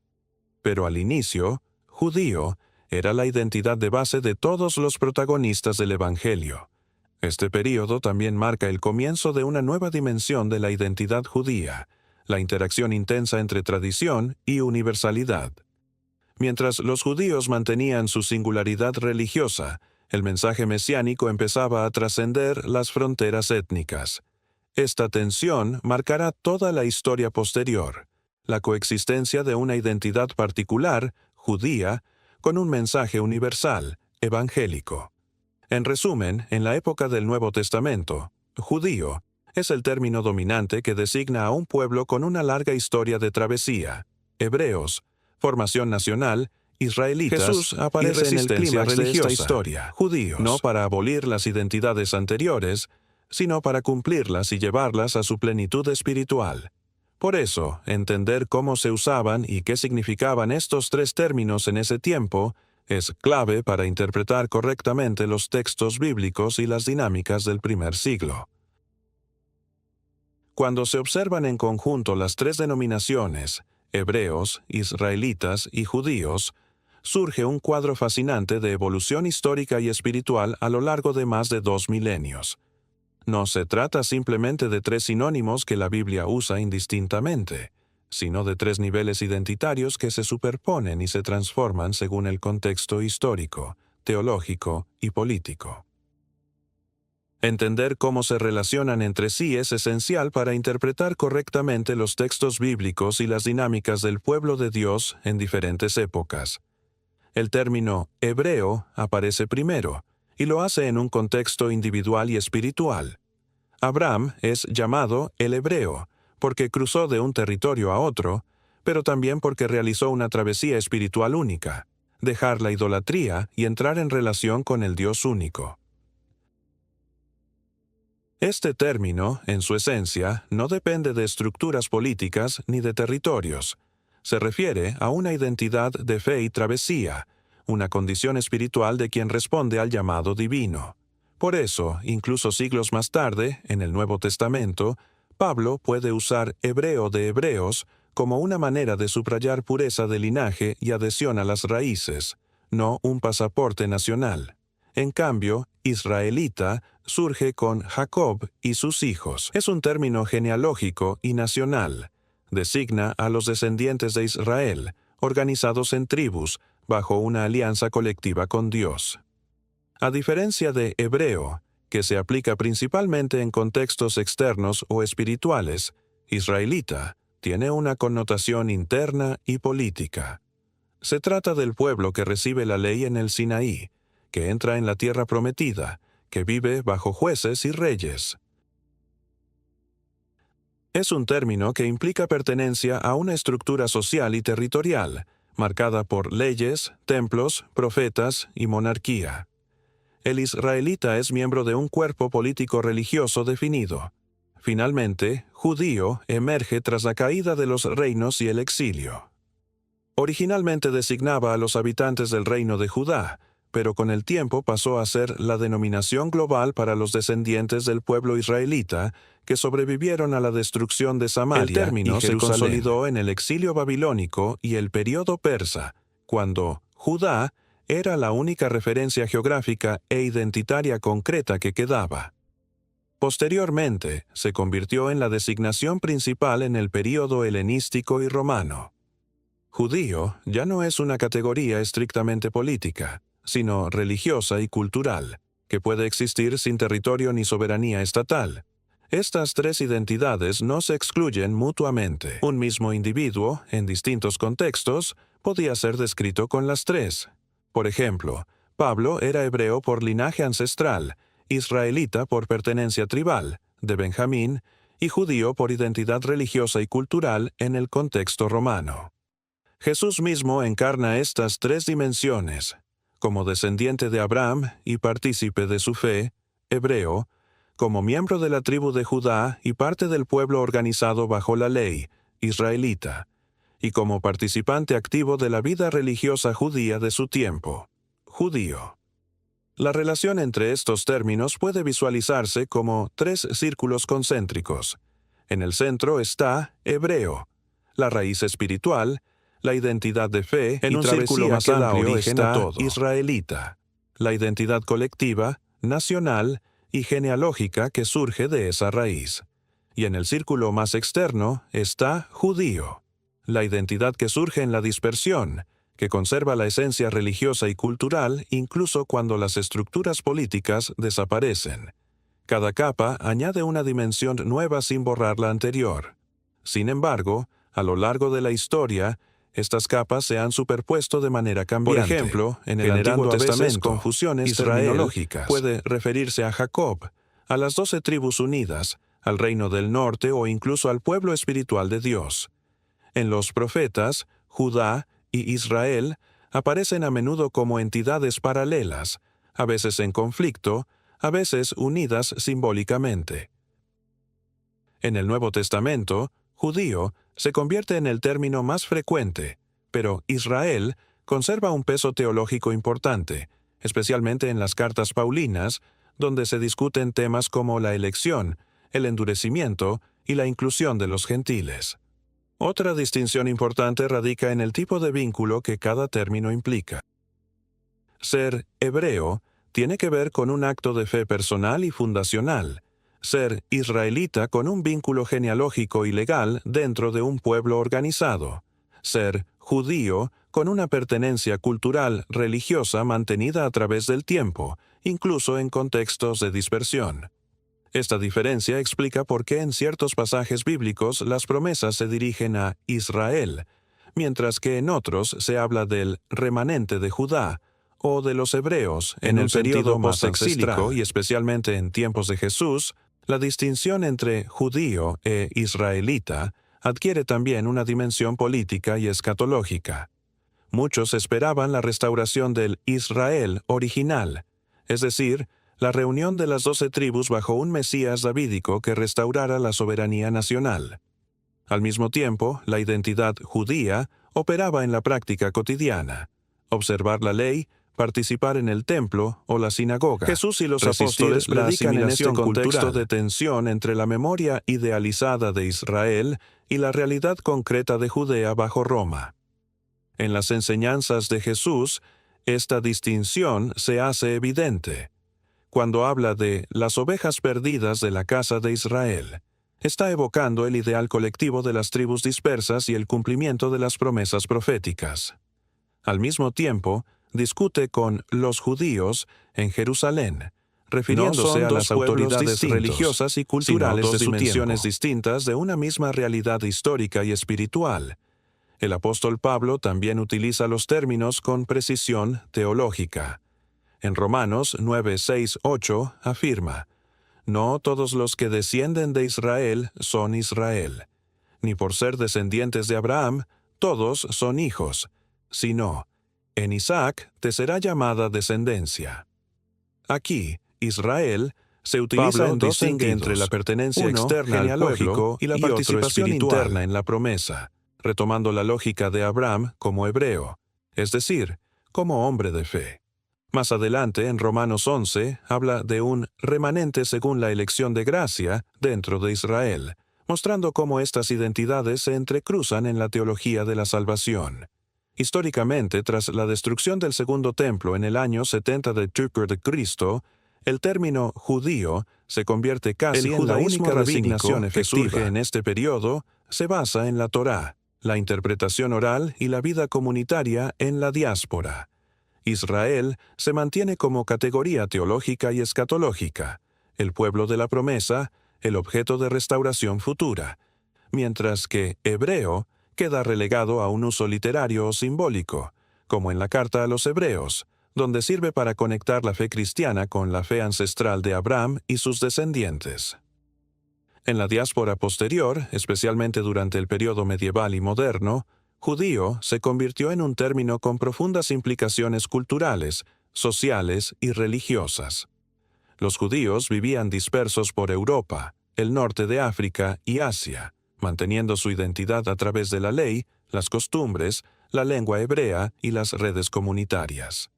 Speaker 1: Pero al inicio, judío era la identidad de base de todos los protagonistas del Evangelio. Este período también marca el comienzo de una nueva dimensión de la identidad judía, la interacción intensa entre tradición y universalidad. Mientras los judíos mantenían su singularidad religiosa, el mensaje mesiánico empezaba a trascender las fronteras étnicas. Esta tensión marcará toda la historia posterior, la coexistencia de una identidad particular, judía, con un mensaje universal, evangélico. En resumen, en la época del Nuevo Testamento, judío es el término dominante que designa a un pueblo con una larga historia de travesía. Hebreos, formación nacional, israelitas, Jesús aparece en el clímax de esta historia. Judíos, no para abolir las identidades anteriores, sino para cumplirlas y llevarlas a su plenitud espiritual. Por eso, entender cómo se usaban y qué significaban estos tres términos en ese tiempo es clave para interpretar correctamente los textos bíblicos y las dinámicas del primer siglo. Cuando se observan en conjunto las tres denominaciones, hebreos, israelitas y judíos, surge un cuadro fascinante de evolución histórica y espiritual a lo largo de más de 2 milenios. No se trata simplemente de tres sinónimos que la Biblia usa indistintamente, sino de tres niveles identitarios que se superponen y se transforman según el contexto histórico, teológico y político. Entender cómo se relacionan entre sí es esencial para interpretar correctamente los textos bíblicos y las dinámicas del pueblo de Dios en diferentes épocas. El término hebreo aparece primero, y lo hace en un contexto individual y espiritual. Abraham es llamado el hebreo, porque cruzó de un territorio a otro, pero también porque realizó una travesía espiritual única. dejar la idolatría y entrar en relación con el Dios único. Este término, en su esencia, no depende de estructuras políticas ni de territorios. Se refiere a una identidad de fe y travesía, una condición espiritual de quien responde al llamado divino. Por eso, incluso siglos más tarde, en el Nuevo Testamento, Pablo puede usar hebreo de hebreos como una manera de subrayar pureza de linaje y adhesión a las raíces, no un pasaporte nacional. En cambio, israelita surge con Jacob y sus hijos. Es un término genealógico y nacional. Designa a los descendientes de Israel, organizados en tribus, bajo una alianza colectiva con Dios. A diferencia de hebreo, que se aplica principalmente en contextos externos o espirituales, israelita tiene una connotación interna y política. Se trata del pueblo que recibe la ley en el Sinaí, que entra en la tierra prometida, que vive bajo jueces y reyes. Es un término que implica pertenencia a una estructura social y territorial, marcada por leyes, templos, profetas y monarquía. El israelita es miembro de un cuerpo político-religioso definido. Finalmente, judío emerge tras la caída de los reinos y el exilio. Originalmente designaba a los habitantes del reino de Judá, pero con el tiempo pasó a ser la denominación global para los descendientes del pueblo israelita que sobrevivieron a la destrucción de Samaria. El término se consolidó en el exilio babilónico y el período persa, cuando Judá era la única referencia geográfica e identitaria concreta que quedaba. Posteriormente, se convirtió en la designación principal en el período helenístico y romano. Judío ya no es una categoría estrictamente política, sino religiosa y cultural, que puede existir sin territorio ni soberanía estatal. Estas tres identidades no se excluyen mutuamente. Un mismo individuo, en distintos contextos, podía ser descrito con las tres. Por ejemplo, Pablo era hebreo por linaje ancestral, israelita por pertenencia tribal, de Benjamín, y judío por identidad religiosa y cultural en el contexto romano. Jesús mismo encarna estas tres dimensiones, como descendiente de Abraham y partícipe de su fe, hebreo, como miembro de la tribu de Judá y parte del pueblo organizado bajo la ley, israelita, y como participante activo de la vida religiosa judía de su tiempo, judío. La relación entre estos términos puede visualizarse como tres círculos concéntricos. En el centro está hebreo, la raíz espiritual, la identidad de fe, en un círculo más amplio está israelita, la identidad colectiva, nacional y genealógica que surge de esa raíz. Y en el círculo más externo está judío, la identidad que surge en la dispersión, que conserva la esencia religiosa y cultural incluso cuando las estructuras políticas desaparecen. Cada capa añade una dimensión nueva sin borrar la anterior. Sin embargo, a lo largo de la historia, estas capas se han superpuesto de manera cambiante. Por ejemplo, en el Antiguo Testamento, confusiones terminológicas. Puede referirse a Jacob, a las 12 tribus unidas, al reino del norte o incluso al pueblo espiritual de Dios. En los profetas, Judá y Israel aparecen a menudo como entidades paralelas, a veces en conflicto, a veces unidas simbólicamente. En el Nuevo Testamento, judío se convierte en el término más frecuente, pero Israel conserva un peso teológico importante, especialmente en las cartas paulinas, donde se discuten temas como la elección, el endurecimiento y la inclusión de los gentiles. Otra distinción importante radica en el tipo de vínculo que cada término implica. Ser hebreo tiene que ver con un acto de fe personal y fundacional. Ser israelita con un vínculo genealógico y legal dentro de un pueblo organizado. Ser judío con una pertenencia cultural religiosa mantenida a través del tiempo, incluso en contextos de dispersión. Esta diferencia explica por qué en ciertos pasajes bíblicos las promesas se dirigen a Israel, mientras que en otros se habla del remanente de Judá o de los hebreos en el período postexílico y especialmente en tiempos de Jesús. La distinción entre judío e israelita adquiere también una dimensión política y escatológica. muchos esperaban la restauración del Israel original, es decir, la reunión de las 12 tribus bajo un Mesías davídico que restaurara la soberanía nacional. Al mismo tiempo, la identidad judía operaba en la práctica cotidiana: observar la ley, participar en el templo o la sinagoga. Jesús y los apóstoles predican en este contexto de tensión entre la memoria idealizada de Israel y la realidad concreta de Judea bajo Roma. En las enseñanzas de Jesús, esta distinción se hace evidente. Cuando habla de las ovejas perdidas de la casa de Israel, está evocando el ideal colectivo de las tribus dispersas y el cumplimiento de las promesas proféticas. Al mismo tiempo, discute con los judíos en Jerusalén, refiriéndose a las autoridades religiosas y culturales de dimensiones distintas de una misma realidad histórica y espiritual. El apóstol Pablo también utiliza los términos con precisión teológica. En Romanos 9, 6, 8 afirma: «No todos los que descienden de Israel son Israel, ni por ser descendientes de Abraham, todos son hijos, sino, en Isaac te será llamada descendencia». Aquí, Israel se utiliza en dos sentidos: entre la pertenencia externa al pueblo y la participación interna en la promesa, retomando la lógica de Abraham como hebreo, es decir, como hombre de fe. Más adelante, en Romanos 11, habla de un remanente según la elección de gracia dentro de Israel, mostrando cómo estas identidades se entrecruzan en la teología de la salvación. Históricamente, tras la destrucción del Segundo Templo en el año 70 de Cristo, el término judío se convierte casi en la única designación que surge en este periodo. Se basa en la Torá, la interpretación oral y la vida comunitaria en la diáspora. Israel se mantiene como categoría teológica y escatológica, el pueblo de la promesa, el objeto de restauración futura, mientras que hebreo queda relegado a un uso literario o simbólico, como en la carta a los Hebreos, donde sirve para conectar la fe cristiana con la fe ancestral de Abraham y sus descendientes. En la diáspora posterior, especialmente durante el periodo medieval y moderno, judío se convirtió en un término con profundas implicaciones culturales, sociales y religiosas. Los judíos vivían dispersos por Europa, el norte de África y Asia, manteniendo su identidad a través de la ley, las costumbres, la lengua hebrea y las redes comunitarias.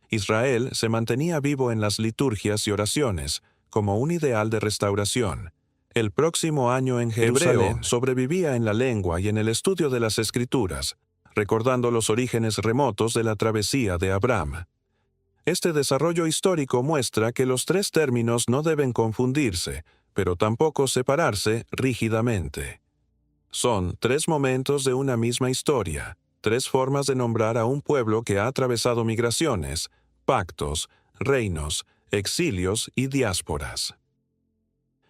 Speaker 1: Israel se mantenía vivo en las liturgias y oraciones, como un ideal de restauración. El próximo año en Jerusalén hebreo sobrevivía en la lengua y en el estudio de las Escrituras, recordando los orígenes remotos de la travesía de Abraham. Este desarrollo histórico muestra que los tres términos no deben confundirse, pero tampoco separarse rígidamente. Son tres momentos de una misma historia, tres formas de nombrar a un pueblo que ha atravesado migraciones, pactos, reinos, exilios y diásporas.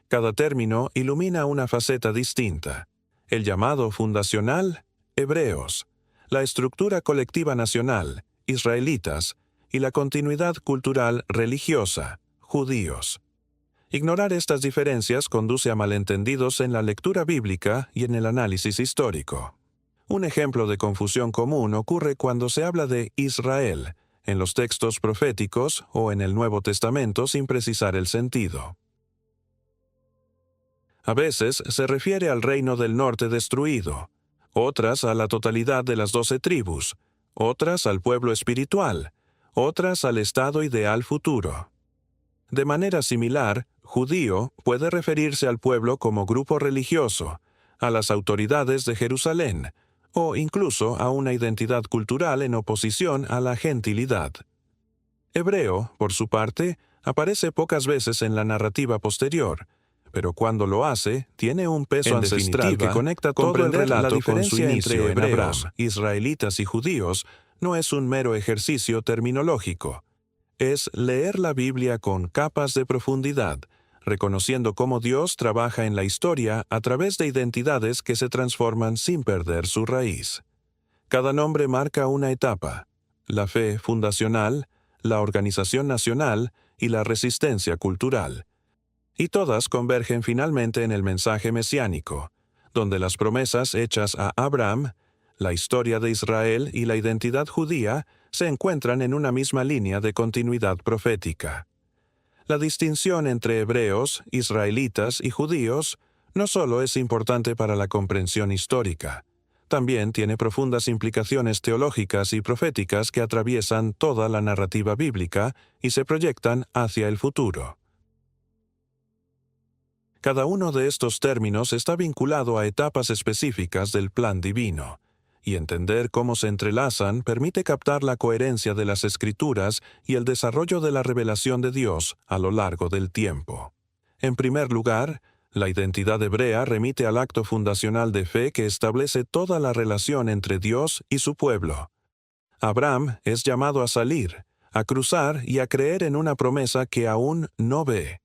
Speaker 1: Cada término ilumina una faceta distinta: el llamado fundacional, hebreos; la estructura colectiva nacional, israelitas; y la continuidad cultural religiosa, judíos. Ignorar estas diferencias conduce a malentendidos en la lectura bíblica y en el análisis histórico. Un ejemplo de confusión común ocurre cuando se habla de Israel en los textos proféticos o en el Nuevo Testamento sin precisar el sentido. A veces se refiere al reino del norte destruido, otras a la totalidad de las 12 tribus, otras al pueblo espiritual, otras al estado ideal futuro. De manera similar, judío puede referirse al pueblo como grupo religioso, a las autoridades de Jerusalén, o incluso a una identidad cultural en oposición a la gentilidad. Hebreo, por su parte, aparece pocas veces en la narrativa posterior, pero cuando lo hace, tiene un peso ancestral que conecta todo el relato con su inicio en Abraham. Israelitas y judíos no es un mero ejercicio terminológico. Es leer la Biblia con capas de profundidad, reconociendo cómo Dios trabaja en la historia a través de identidades que se transforman sin perder su raíz. Cada nombre marca una etapa: la fe fundacional, la organización nacional y la resistencia cultural. Y todas convergen finalmente en el mensaje mesiánico, donde las promesas hechas a Abraham, La historia de Israel y la identidad judía se encuentran en una misma línea de continuidad profética. La distinción entre hebreos, israelitas y judíos no solo es importante para la comprensión histórica, también tiene profundas implicaciones teológicas y proféticas que atraviesan toda la narrativa bíblica y se proyectan hacia el futuro. Cada uno de estos términos está vinculado a etapas específicas del plan divino, y entender cómo se entrelazan permite captar la coherencia de las Escrituras y el desarrollo de la revelación de Dios a lo largo del tiempo. En primer lugar, la identidad hebrea remite al acto fundacional de fe que establece toda la relación entre Dios y su pueblo. Abraham es llamado a salir, a cruzar y a creer en una promesa que aún no ve.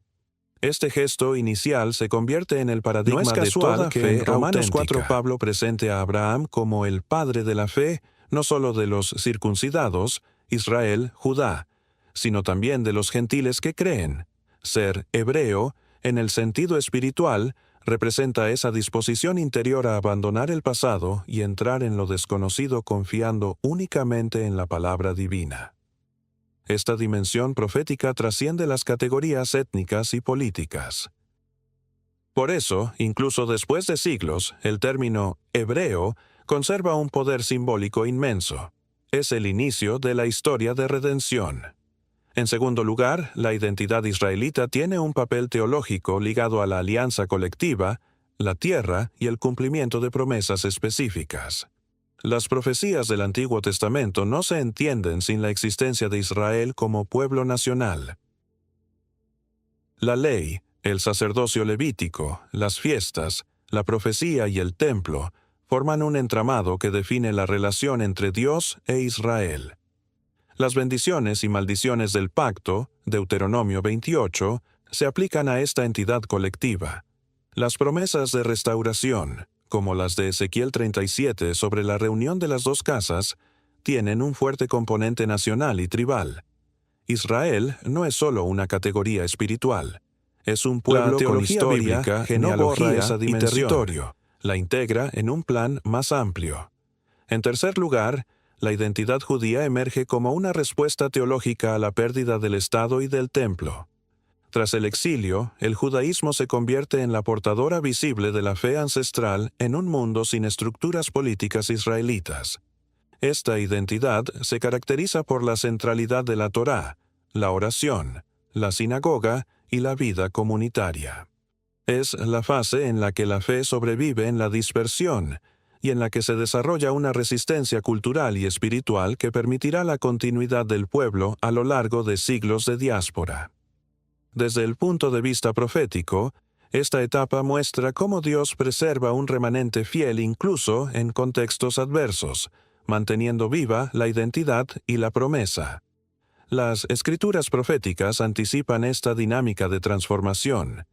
Speaker 1: Este gesto inicial se convierte en el paradigma de toda fe. En Romanos 4 Pablo presente a Abraham como el padre de la fe, no solo de los circuncidados, Israel, Judá, sino también de los gentiles que creen. Ser hebreo, en el sentido espiritual, representa esa disposición interior a abandonar el pasado y entrar en lo desconocido confiando únicamente en la palabra divina. Esta dimensión profética trasciende las categorías étnicas y políticas. Por eso, incluso después de siglos, el término hebreo conserva un poder simbólico inmenso. Es el inicio de la historia de redención. En segundo lugar, la identidad israelita tiene un papel teológico ligado a la alianza colectiva, la tierra y el cumplimiento de promesas específicas. Las profecías del Antiguo Testamento no se entienden sin la existencia de Israel como pueblo nacional. La ley, el sacerdocio levítico, las fiestas, la profecía y el templo forman un entramado que define la relación entre Dios e Israel. Las bendiciones y maldiciones del pacto, Deuteronomio 28, se aplican a esta entidad colectiva. Las promesas de restauración, como las de Ezequiel 37 sobre la reunión de las dos casas, tienen un fuerte componente nacional y tribal. Israel no es solo una categoría espiritual, es un pueblo con historia, genealogía y territorio. La integra en un plan más amplio. En tercer lugar, la identidad judía emerge como una respuesta teológica a la pérdida del Estado y del templo. Tras el exilio, el judaísmo se convierte en la portadora visible de la fe ancestral en un mundo sin estructuras políticas israelitas. Esta identidad se caracteriza por la centralidad de la Torá, la oración, la sinagoga y la vida comunitaria. Es la fase en la que la fe sobrevive en la dispersión y en la que se desarrolla una resistencia cultural y espiritual que permitirá la continuidad del pueblo a lo largo de siglos de diáspora. Desde el punto de vista profético, esta etapa muestra cómo Dios preserva un remanente fiel incluso en contextos adversos, manteniendo viva la identidad y la promesa. Las escrituras proféticas anticipan esta dinámica de transformación.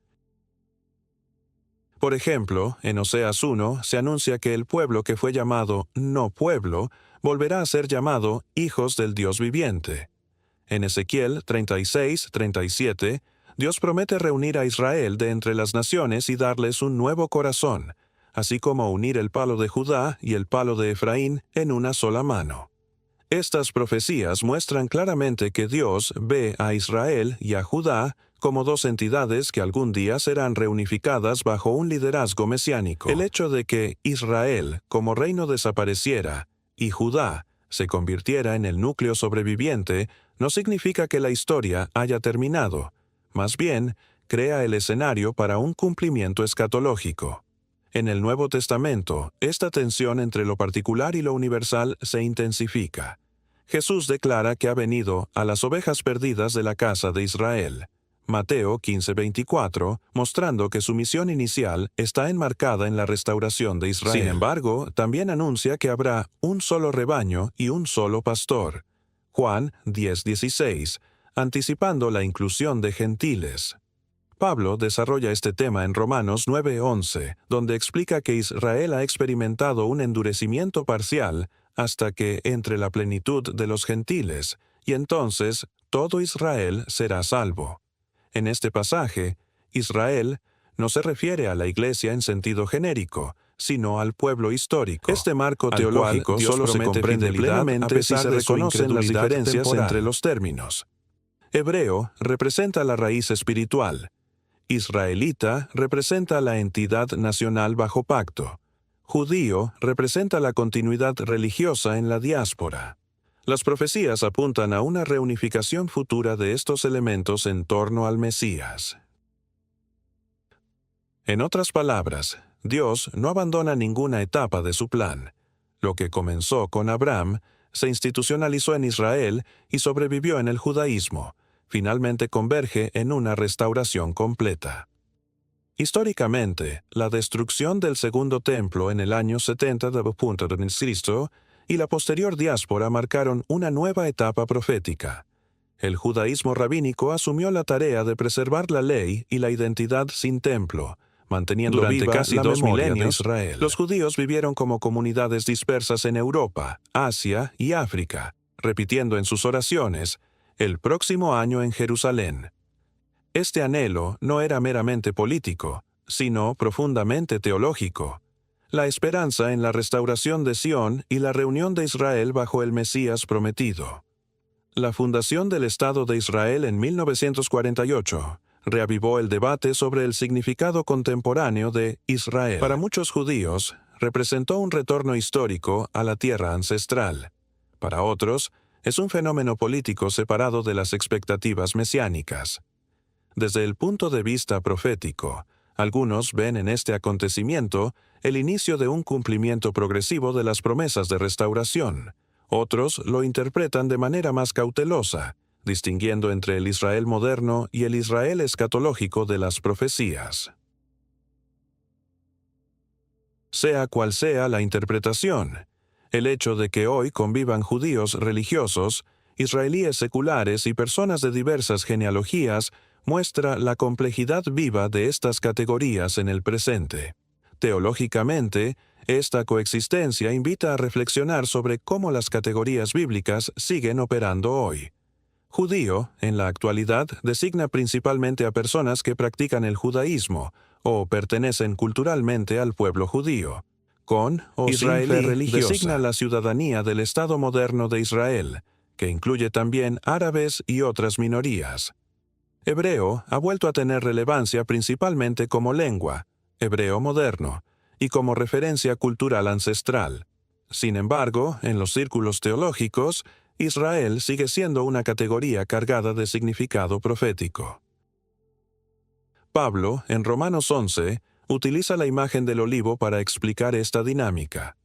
Speaker 1: Por ejemplo, en Oseas 1 se anuncia que el pueblo que fue llamado no pueblo volverá a ser llamado hijos del Dios viviente. En Ezequiel 36-37, Dios promete reunir a Israel de entre las naciones y darles un nuevo corazón, así como unir el palo de Judá y el palo de Efraín en una sola mano. Estas profecías muestran claramente que Dios ve a Israel y a Judá como dos entidades que algún día serán reunificadas bajo un liderazgo mesiánico. El hecho de que Israel como reino desapareciera y Judá se convirtiera en el núcleo sobreviviente no significa que la historia haya terminado, más bien crea el escenario para un cumplimiento escatológico. En el Nuevo Testamento, esta tensión entre lo particular y lo universal se intensifica. Jesús declara que ha venido a las ovejas perdidas de la casa de Israel. Mateo 15:24, mostrando que su misión inicial está enmarcada en la restauración de Israel. Sin embargo, también anuncia que habrá un solo rebaño y un solo pastor. Juan 10:16, anticipando la inclusión de gentiles. Pablo desarrolla este tema en Romanos 9:11, donde explica que Israel ha experimentado un endurecimiento parcial hasta que entre la plenitud de los gentiles, y entonces todo Israel será salvo. En este pasaje, Israel no se refiere a la iglesia en sentido genérico, sino al pueblo histórico. Este marco teológico solo se comprende plenamente si se reconocen las diferencias entre los términos. Hebreo representa la raíz espiritual. Israelita representa la entidad nacional bajo pacto. Judío representa la continuidad religiosa en la diáspora. Las profecías apuntan a una reunificación futura de estos elementos en torno al Mesías. En otras palabras, Dios no abandona ninguna etapa de su plan. Lo que comenzó con Abraham se institucionalizó en Israel y sobrevivió en el judaísmo. Finalmente converge en una restauración completa. Históricamente, la destrucción del Segundo Templo en el año 70 d.C. y la posterior diáspora marcaron una nueva etapa profética. El judaísmo rabínico asumió la tarea de preservar la ley y la identidad sin templo, manteniendo durante casi 2 milenios Israel. Los judíos vivieron como comunidades dispersas en Europa, Asia y África, repitiendo en sus oraciones, el próximo año en Jerusalén. Este anhelo no era meramente político, sino profundamente teológico. La esperanza en la restauración de Sión y la reunión de Israel bajo el Mesías prometido. La fundación del Estado de Israel en 1948 reavivó el debate sobre el significado contemporáneo de Israel. Para muchos judíos, representó un retorno histórico a la tierra ancestral. Para otros, es un fenómeno político separado de las expectativas mesiánicas. Desde el punto de vista profético, algunos ven en este acontecimiento el inicio de un cumplimiento progresivo de las promesas de restauración. Otros lo interpretan de manera más cautelosa, distinguiendo entre el Israel moderno y el Israel escatológico de las profecías. Sea cual sea la interpretación, el hecho de que hoy convivan judíos religiosos, israelíes seculares y personas de diversas genealogías muestra la complejidad viva de estas categorías en el presente. Teológicamente, esta coexistencia invita a reflexionar sobre cómo las categorías bíblicas siguen operando hoy. Judío, en la actualidad, designa principalmente a personas que practican el judaísmo o pertenecen culturalmente al pueblo judío. Con o israelí sin fe religiosa designa la ciudadanía del Estado moderno de Israel, que incluye también árabes y otras minorías. Hebreo ha vuelto a tener relevancia principalmente como lengua, hebreo moderno, y como referencia cultural ancestral. Sin embargo, en los círculos teológicos, Israel sigue siendo una categoría cargada de significado profético. Pablo, en Romanos 11, utiliza la imagen del olivo para explicar esta dinámica.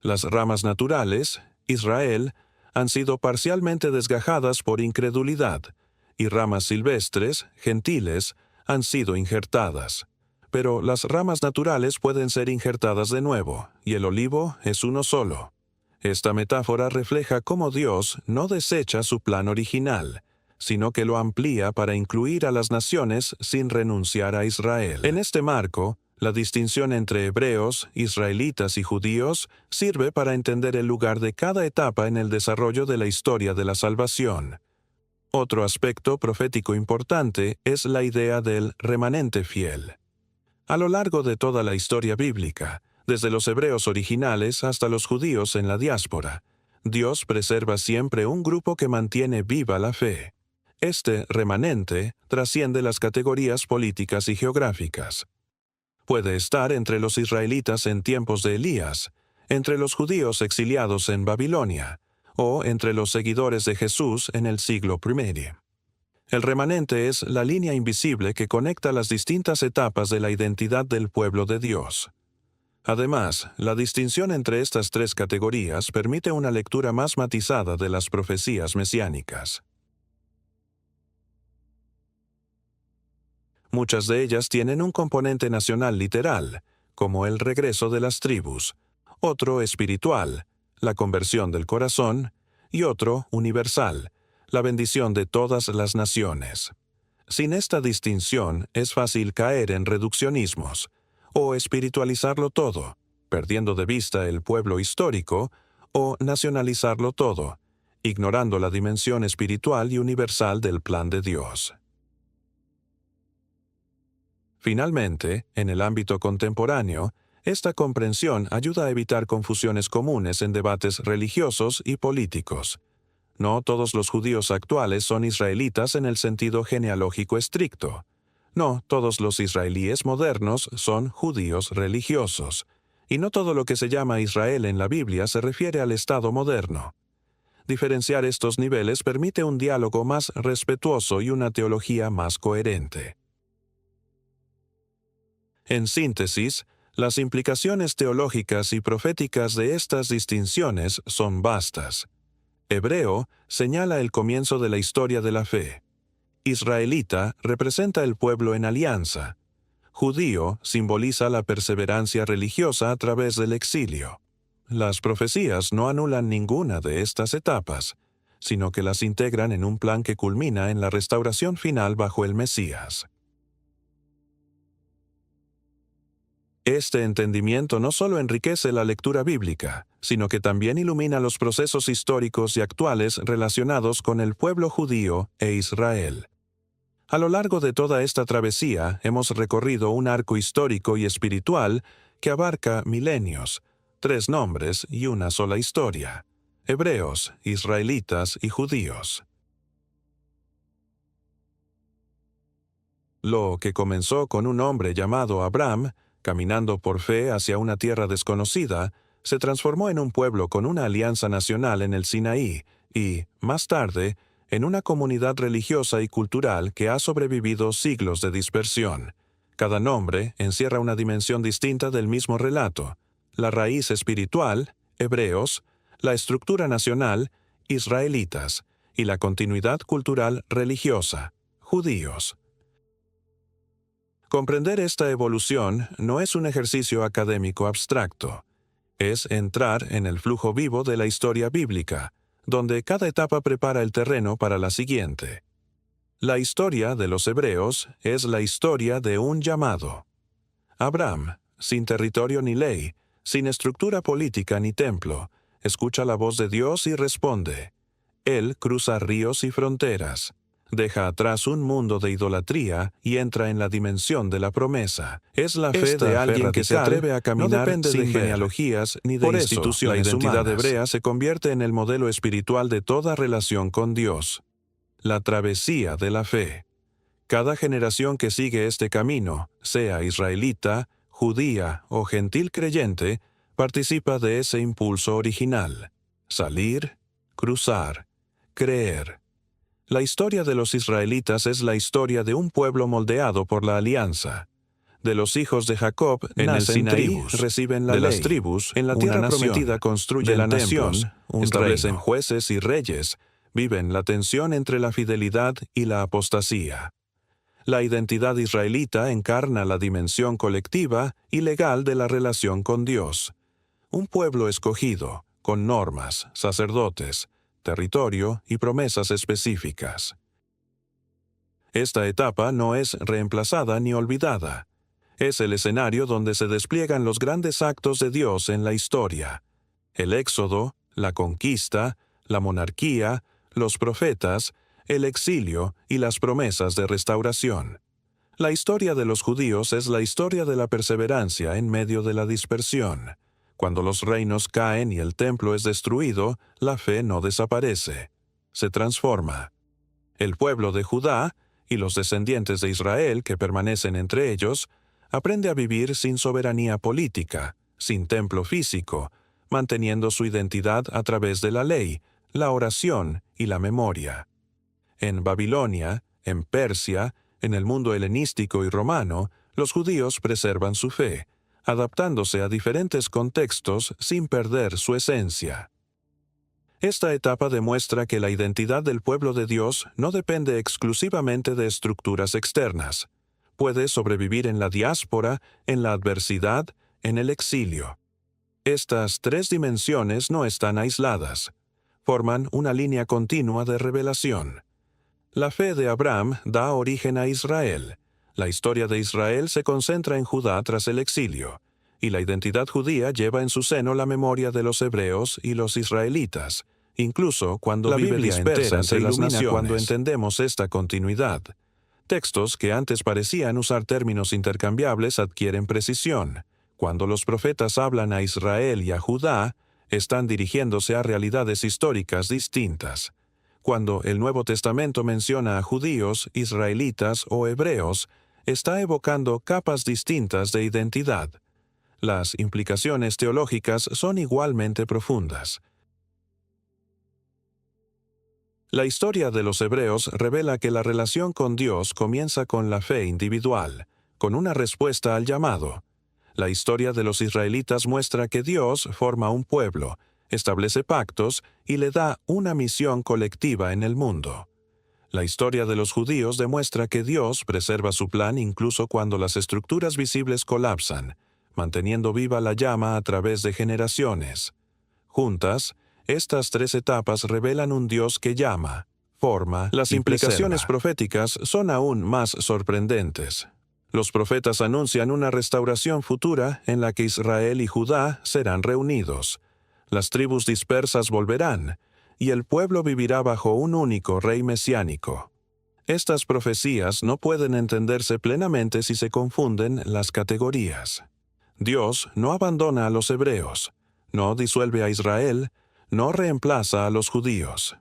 Speaker 1: Las ramas naturales, Israel, han sido parcialmente desgajadas por incredulidad, y ramas silvestres, gentiles, han sido injertadas. Pero las ramas naturales pueden ser injertadas de nuevo, y el olivo es uno solo. Esta metáfora refleja cómo Dios no desecha su plan original, sino que lo amplía para incluir a las naciones sin renunciar a Israel. En este marco, la distinción entre hebreos, israelitas y judíos sirve para entender el lugar de cada etapa en el desarrollo de la historia de la salvación. Otro aspecto profético importante es la idea del remanente fiel. A lo largo de toda la historia bíblica, desde los hebreos originales hasta los judíos en la diáspora, Dios preserva siempre un grupo que mantiene viva la fe. Este remanente trasciende las categorías políticas y geográficas. Puede estar entre los israelitas en tiempos de Elías, entre los judíos exiliados en Babilonia, o entre los seguidores de Jesús en el siglo I. El remanente es la línea invisible que conecta las distintas etapas de la identidad del pueblo de Dios. Además, la distinción entre estas tres categorías permite una lectura más matizada de las profecías mesiánicas. Muchas de ellas tienen un componente nacional literal, como el regreso de las tribus, otro espiritual, la conversión del corazón, y otro universal, la bendición de todas las naciones. Sin esta distinción es fácil caer en reduccionismos, o espiritualizarlo todo, perdiendo de vista el pueblo histórico, o nacionalizarlo todo, ignorando la dimensión espiritual y universal del plan de Dios. Finalmente, en el ámbito contemporáneo, Esta comprensión ayuda a evitar confusiones comunes en debates religiosos y políticos. No todos los judíos actuales son israelitas en el sentido genealógico estricto. No todos los israelíes modernos son judíos religiosos. Y no todo lo que se llama Israel en la Biblia se refiere al Estado moderno. Diferenciar estos niveles permite un diálogo más respetuoso y una teología más coherente. En síntesis, las implicaciones teológicas y proféticas de estas distinciones son vastas. Hebreo señala el comienzo de la historia de la fe. Israelita representa el pueblo en alianza. Judío simboliza la perseverancia religiosa a través del exilio. Las profecías no anulan ninguna de estas etapas, sino que las integran en un plan que culmina en la restauración final bajo el Mesías. Este entendimiento no solo enriquece la lectura bíblica, sino que también ilumina los procesos históricos y actuales relacionados con el pueblo judío e Israel. A lo largo de toda esta travesía hemos recorrido un arco histórico y espiritual que abarca milenios, 3 nombres y una sola historia: hebreos, israelitas y judíos. Lo que comenzó con un hombre llamado Abraham, caminando por fe hacia una tierra desconocida, se transformó en un pueblo con una alianza nacional en el Sinaí y, más tarde, en una comunidad religiosa y cultural que ha sobrevivido siglos de dispersión. Cada nombre encierra una dimensión distinta del mismo relato: la raíz espiritual, hebreos; la estructura nacional, israelitas; y la continuidad cultural religiosa, judíos. Comprender esta evolución no es un ejercicio académico abstracto. Es entrar en el flujo vivo de la historia bíblica, donde cada etapa prepara el terreno para la siguiente. La historia de los hebreos es la historia de un llamado. Abraham, sin territorio ni ley, sin estructura política ni templo, escucha la voz de Dios y responde. Él cruza ríos y fronteras. Deja atrás un mundo de idolatría y entra en la dimensión de la promesa. Es la fe de alguien que se atreve a caminar sin genealogías ni de instituciones humanas. La identidad hebrea se convierte en el modelo espiritual de toda relación con Dios. La travesía de la fe. Cada generación que sigue este camino, sea israelita, judía o gentil creyente, participa de ese impulso original: salir, cruzar, creer. La historia de los israelitas es la historia de un pueblo moldeado por la alianza. De los hijos de Jacob en el Sinaí reciben la ley. De las tribus, en la tierra prometida construyen la nación, establecen jueces y reyes, viven la tensión entre la fidelidad y la apostasía. La identidad israelita encarna la dimensión colectiva y legal de la relación con Dios. Un pueblo escogido, con normas, sacerdotes, territorio y promesas específicas. Esta etapa no es reemplazada ni olvidada. Es el escenario donde se despliegan los grandes actos de Dios en la historia: el éxodo, la conquista, la monarquía, los profetas, el exilio y las promesas de restauración. La historia de los judíos es la historia de la perseverancia en medio de la dispersión. Cuando los reinos caen y el templo es destruido, la fe no desaparece, se transforma. El pueblo de Judá, y los descendientes de Israel que permanecen entre ellos, aprende a vivir sin soberanía política, sin templo físico, manteniendo su identidad a través de la ley, la oración y la memoria. En Babilonia, en Persia, en el mundo helenístico y romano, los judíos preservan su fe, adaptándose a diferentes contextos sin perder su esencia. Esta etapa demuestra que la identidad del pueblo de Dios no depende exclusivamente de estructuras externas. Puede sobrevivir en la diáspora, en la adversidad, en el exilio. Estas 3 dimensiones no están aisladas. Forman una línea continua de revelación. La fe de Abraham da origen a Israel. La historia de Israel se concentra en Judá tras el exilio, y la identidad judía lleva en su seno la memoria de los hebreos y los israelitas, incluso cuando la Biblia entera se ilumina cuando entendemos esta continuidad. Textos que antes parecían usar términos intercambiables adquieren precisión, Cuando los profetas hablan a Israel y a Judá, están dirigiéndose a realidades históricas distintas. Cuando el Nuevo Testamento menciona a judíos, israelitas o hebreos, está evocando capas distintas de identidad. Las implicaciones teológicas son igualmente profundas. La historia de los hebreos revela que la relación con Dios comienza con la fe individual, con una respuesta al llamado. La historia de los israelitas muestra que Dios forma un pueblo, establece pactos y le da una misión colectiva en el mundo. La historia de los judíos demuestra que Dios preserva su plan incluso cuando las estructuras visibles colapsan, manteniendo viva la llama a través de generaciones. Juntas, estas tres etapas revelan un Dios que llama, forma Las implicaciones proféticas son aún más sorprendentes. Los profetas anuncian una restauración futura en la que Israel y Judá serán reunidos. Las tribus dispersas volverán, y el pueblo vivirá bajo un único rey mesiánico. Estas profecías no pueden entenderse plenamente si se confunden las categorías. Dios no abandona a los hebreos, no disuelve a Israel, no reemplaza a los judíos.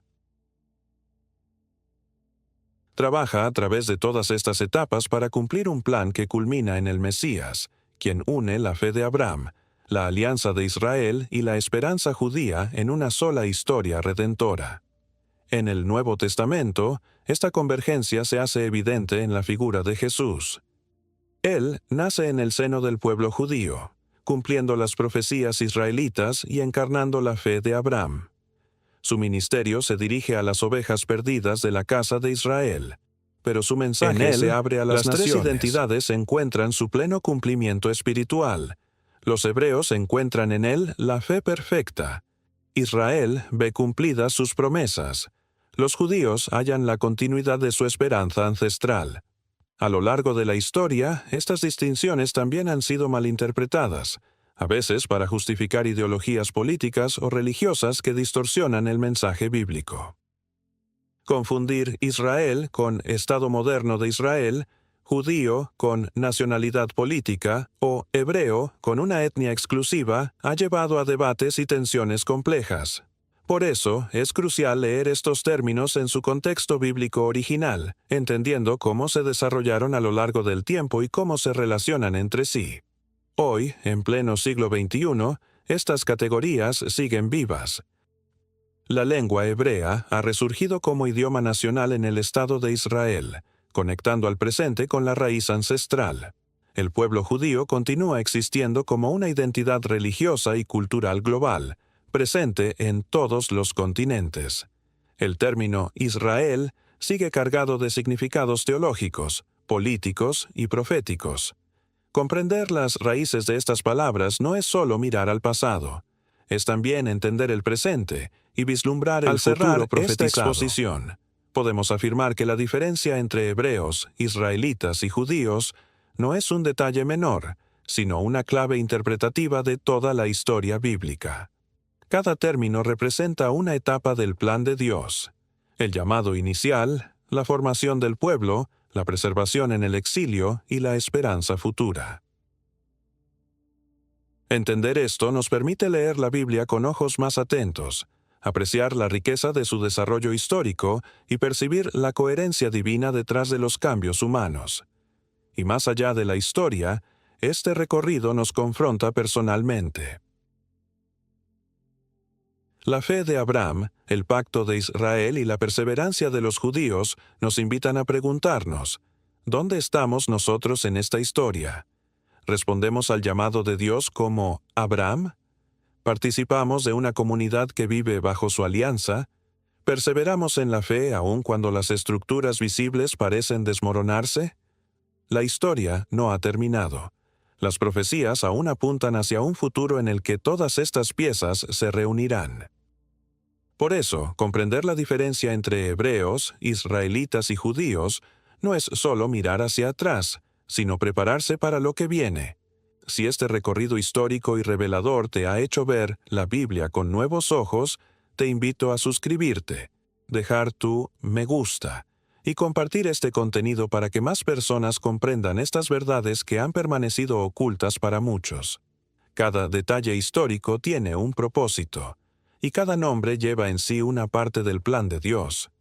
Speaker 1: Trabaja a través de todas estas etapas para cumplir un plan que culmina en el Mesías, quien une la fe de Abraham, la alianza de Israel y la esperanza judía en una sola historia redentora. En el Nuevo Testamento, esta convergencia se hace evidente en la figura de Jesús. Él nace en el seno del pueblo judío, cumpliendo las profecías israelitas y encarnando la fe de Abraham. Su ministerio se dirige a las ovejas perdidas de la casa de Israel, pero su mensaje se abre a las naciones. Las tres identidades encuentran su pleno cumplimiento espiritual. Los hebreos encuentran en él la fe perfecta. Israel ve cumplidas sus promesas. Los judíos hallan la continuidad de su esperanza ancestral. A lo largo de la historia, estas distinciones también han sido malinterpretadas, a veces para justificar ideologías políticas o religiosas que distorsionan el mensaje bíblico. Confundir Israel con Estado moderno de Israel, judío con nacionalidad política o hebreo con una etnia exclusiva ha llevado a debates y tensiones complejas. Por eso, es crucial leer estos términos en su contexto bíblico original, entendiendo cómo se desarrollaron a lo largo del tiempo y cómo se relacionan entre sí. Hoy, en pleno siglo XXI, estas categorías siguen vivas. La lengua hebrea ha resurgido como idioma nacional en el Estado de Israel, conectando al presente con la raíz ancestral. El pueblo judío continúa existiendo como una identidad religiosa y cultural global, presente en todos los continentes. El término Israel sigue cargado de significados teológicos, políticos y proféticos. Comprender las raíces de estas palabras no es solo mirar al pasado, es también entender el presente y vislumbrar el futuro profetizado. Esta exposición, podemos afirmar que la diferencia entre hebreos, israelitas y judíos no es un detalle menor, sino una clave interpretativa de toda la historia bíblica. Cada término representa una etapa del plan de Dios. El llamado inicial, la formación del pueblo, la preservación en el exilio y la esperanza futura. Entender esto nos permite leer la Biblia con ojos más atentos, apreciar la riqueza de su desarrollo histórico y percibir la coherencia divina detrás de los cambios humanos. Y más allá de la historia, este recorrido nos confronta personalmente. La fe de Abraham, el pacto de Israel y la perseverancia de los judíos nos invitan a preguntarnos, ¿dónde estamos nosotros en esta historia? ¿Respondemos al llamado de Dios como Abraham? ¿Participamos de una comunidad que vive bajo su alianza? ¿Perseveramos en la fe aun cuando las estructuras visibles parecen desmoronarse? La historia no ha terminado. Las profecías aún apuntan hacia un futuro en el que todas estas piezas se reunirán. Por eso, comprender la diferencia entre hebreos, israelitas y judíos no es solo mirar hacia atrás, sino prepararse para lo que viene. Si este recorrido histórico y revelador te ha hecho ver la Biblia con nuevos ojos, te invito a suscribirte, dejar tu me gusta y compartir este contenido para que más personas comprendan estas verdades que han permanecido ocultas para muchos. Cada detalle histórico tiene un propósito, y cada nombre lleva en sí una parte del plan de Dios.